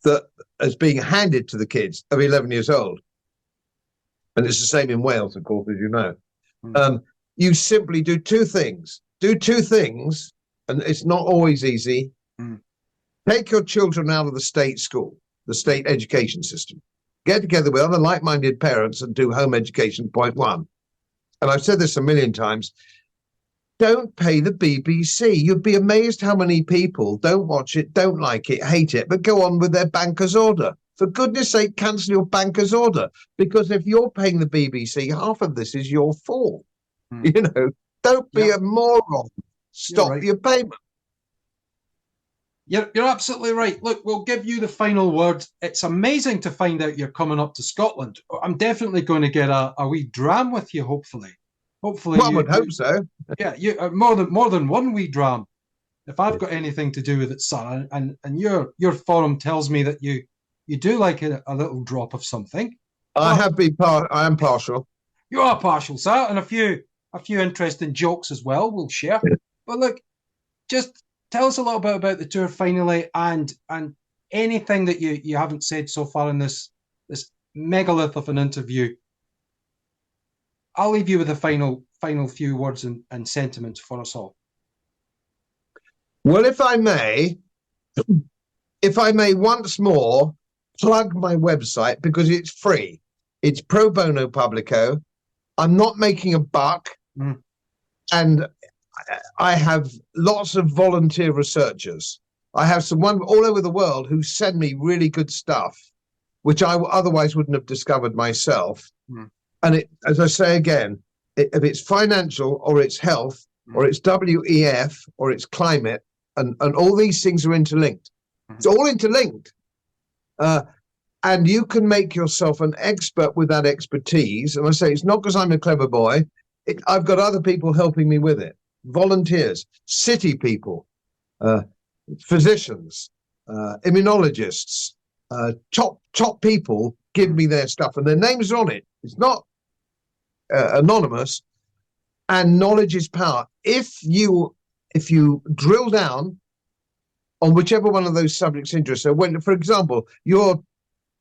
that is being handed to the kids of 11 years old. And it's the same in Wales, of course, as you know. You simply do two things. And it's not always easy. Take your children out of the state school, the state education system. Get together with other like-minded parents and do home education, point one. And I've said this a million times. Don't pay the BBC. You'd be amazed how many people don't watch it, don't like it, hate it, but go on with their banker's order. For goodness sake, cancel your banker's order. Because if you're paying the BBC, half of this is your fault. Don't be a moron. Stop your payment. You're absolutely right. Look, we'll give you the final word. It's amazing to find out you're coming up to Scotland. I'm definitely going to get a wee dram with you, hopefully. Well, I would hope so. Yeah, you more than one wee dram. If I've got anything to do with it, sir, and your forum tells me that you do like a little drop of something. I am partial. You are partial, sir, and a few interesting jokes as well. We'll share. But look, just tell us a little bit about the tour finally, and anything that you haven't said so far in this megalith of an interview. I'll leave you with the final few words and sentiments for us all. Well, if I may once more plug my website, because it's free. It's pro bono publico. I'm not making a buck. And I have lots of volunteer researchers. I have someone all over the world who send me really good stuff, which I otherwise wouldn't have discovered myself. And as I say again, if it's financial or it's health or it's WEF or it's climate, and all these things are interlinked. It's all interlinked. And you can make yourself an expert with that expertise. And I say it's not because I'm a clever boy. I've got other people helping me with it. Volunteers, city people, physicians, immunologists, top people give me their stuff and their names are on it. It's not anonymous, and knowledge is power. If you drill down on whichever one of those subjects interests, so when, for example, you're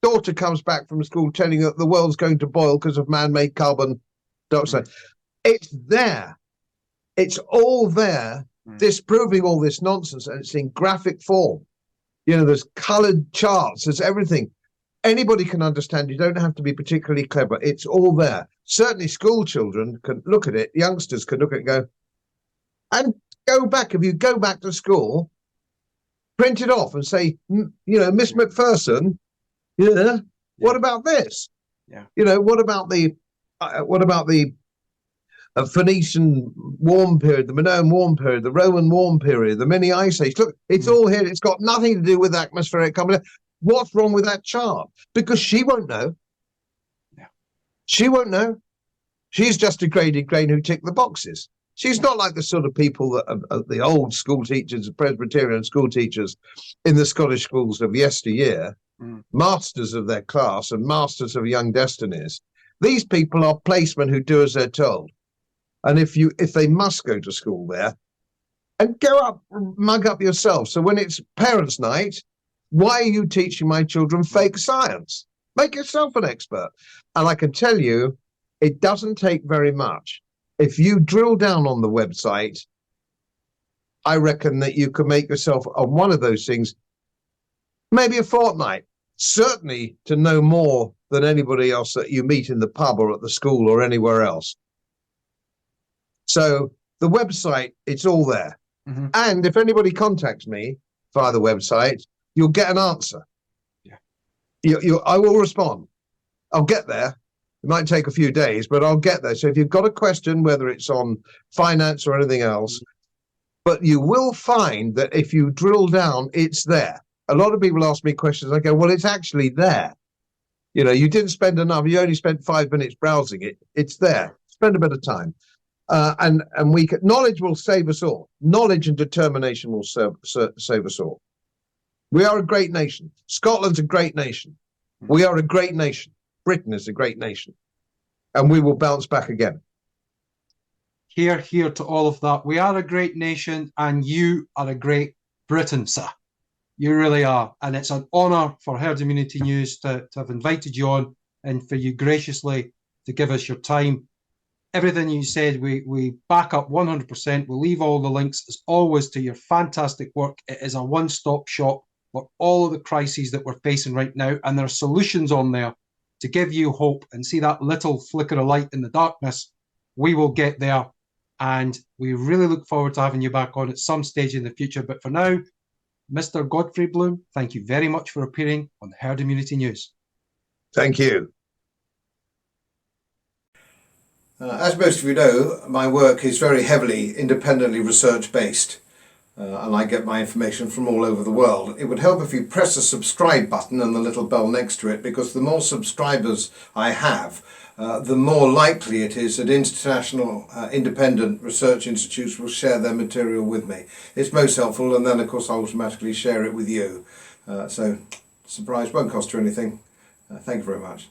daughter comes back from school telling you that the world's going to boil because of man-made carbon dioxide. It's there. It's all there, disproving all this nonsense, and it's in graphic form. You know, there's coloured charts, there's everything. Anybody can understand. You don't have to be particularly clever. It's all there. Certainly school children can look at it, youngsters can look at it and go, and go back. If you go back to school, print it off and say, you know, Miss McPherson, what about this? Yeah. You know, what about the Phoenician warm period, the Minoan warm period, the Roman warm period, the mini ice age? Look, it's all here. It's got nothing to do with atmospheric carbon. What's wrong with that chart? Because she won't know. Yeah. She won't know. She's just a graded grain who tick the boxes. She's not like the sort of people that are the old school teachers, Presbyterian school teachers in the Scottish schools of yesteryear, masters of their class and masters of young destinies. These people are placemen who do as they're told. And if they must go to school there, and go up, mug up yourself. So when it's parents' night, why are you teaching my children fake science? Make yourself an expert. And I can tell you, it doesn't take very much. If you drill down on the website, I reckon that you could make yourself on one of those things, maybe a fortnight, certainly to know more than anybody else that you meet in the pub or at the school or anywhere else. So the website, it's all there. And if anybody contacts me via the website, you'll get an answer. Yeah. I will respond. I'll get there. It might take a few days, but I'll get there. So if you've got a question, whether it's on finance or anything else, but you will find that if you drill down, it's there. A lot of people ask me questions. I go, well, it's actually there. You know, you didn't spend enough. You only spent 5 minutes browsing it. It's there. Spend a bit of time. And knowledge will save us all. Knowledge and determination will save us all. We are a great nation. Scotland's a great nation. We are a great nation. Britain is a great nation. And we will bounce back again. Hear, hear to all of that. We are a great nation, and you are a great Britain, sir. You really are. And it's an honour for Herd Immunity News to have invited you on, and for you graciously to give us your time. Everything you said, we back up 100%. We'll leave all the links, as always, to your fantastic work. It is a one-stop shop for all of the crises that we're facing right now, and there are solutions on there to give you hope and see that little flicker of light in the darkness. We will get there, and we really look forward to having you back on at some stage in the future. But for now, Mr. Godfrey Bloom, thank you very much for appearing on the Herd Immunity News. Thank you. As most of you know, my work is very heavily independently research-based, and I get my information from all over the world. It would help if you press the subscribe button and the little bell next to it, because the more subscribers I have, the more likely it is that international independent research institutes will share their material with me. It's most helpful, and then of course I automatically share it with you. So, surprise, won't cost you anything. Thank you very much.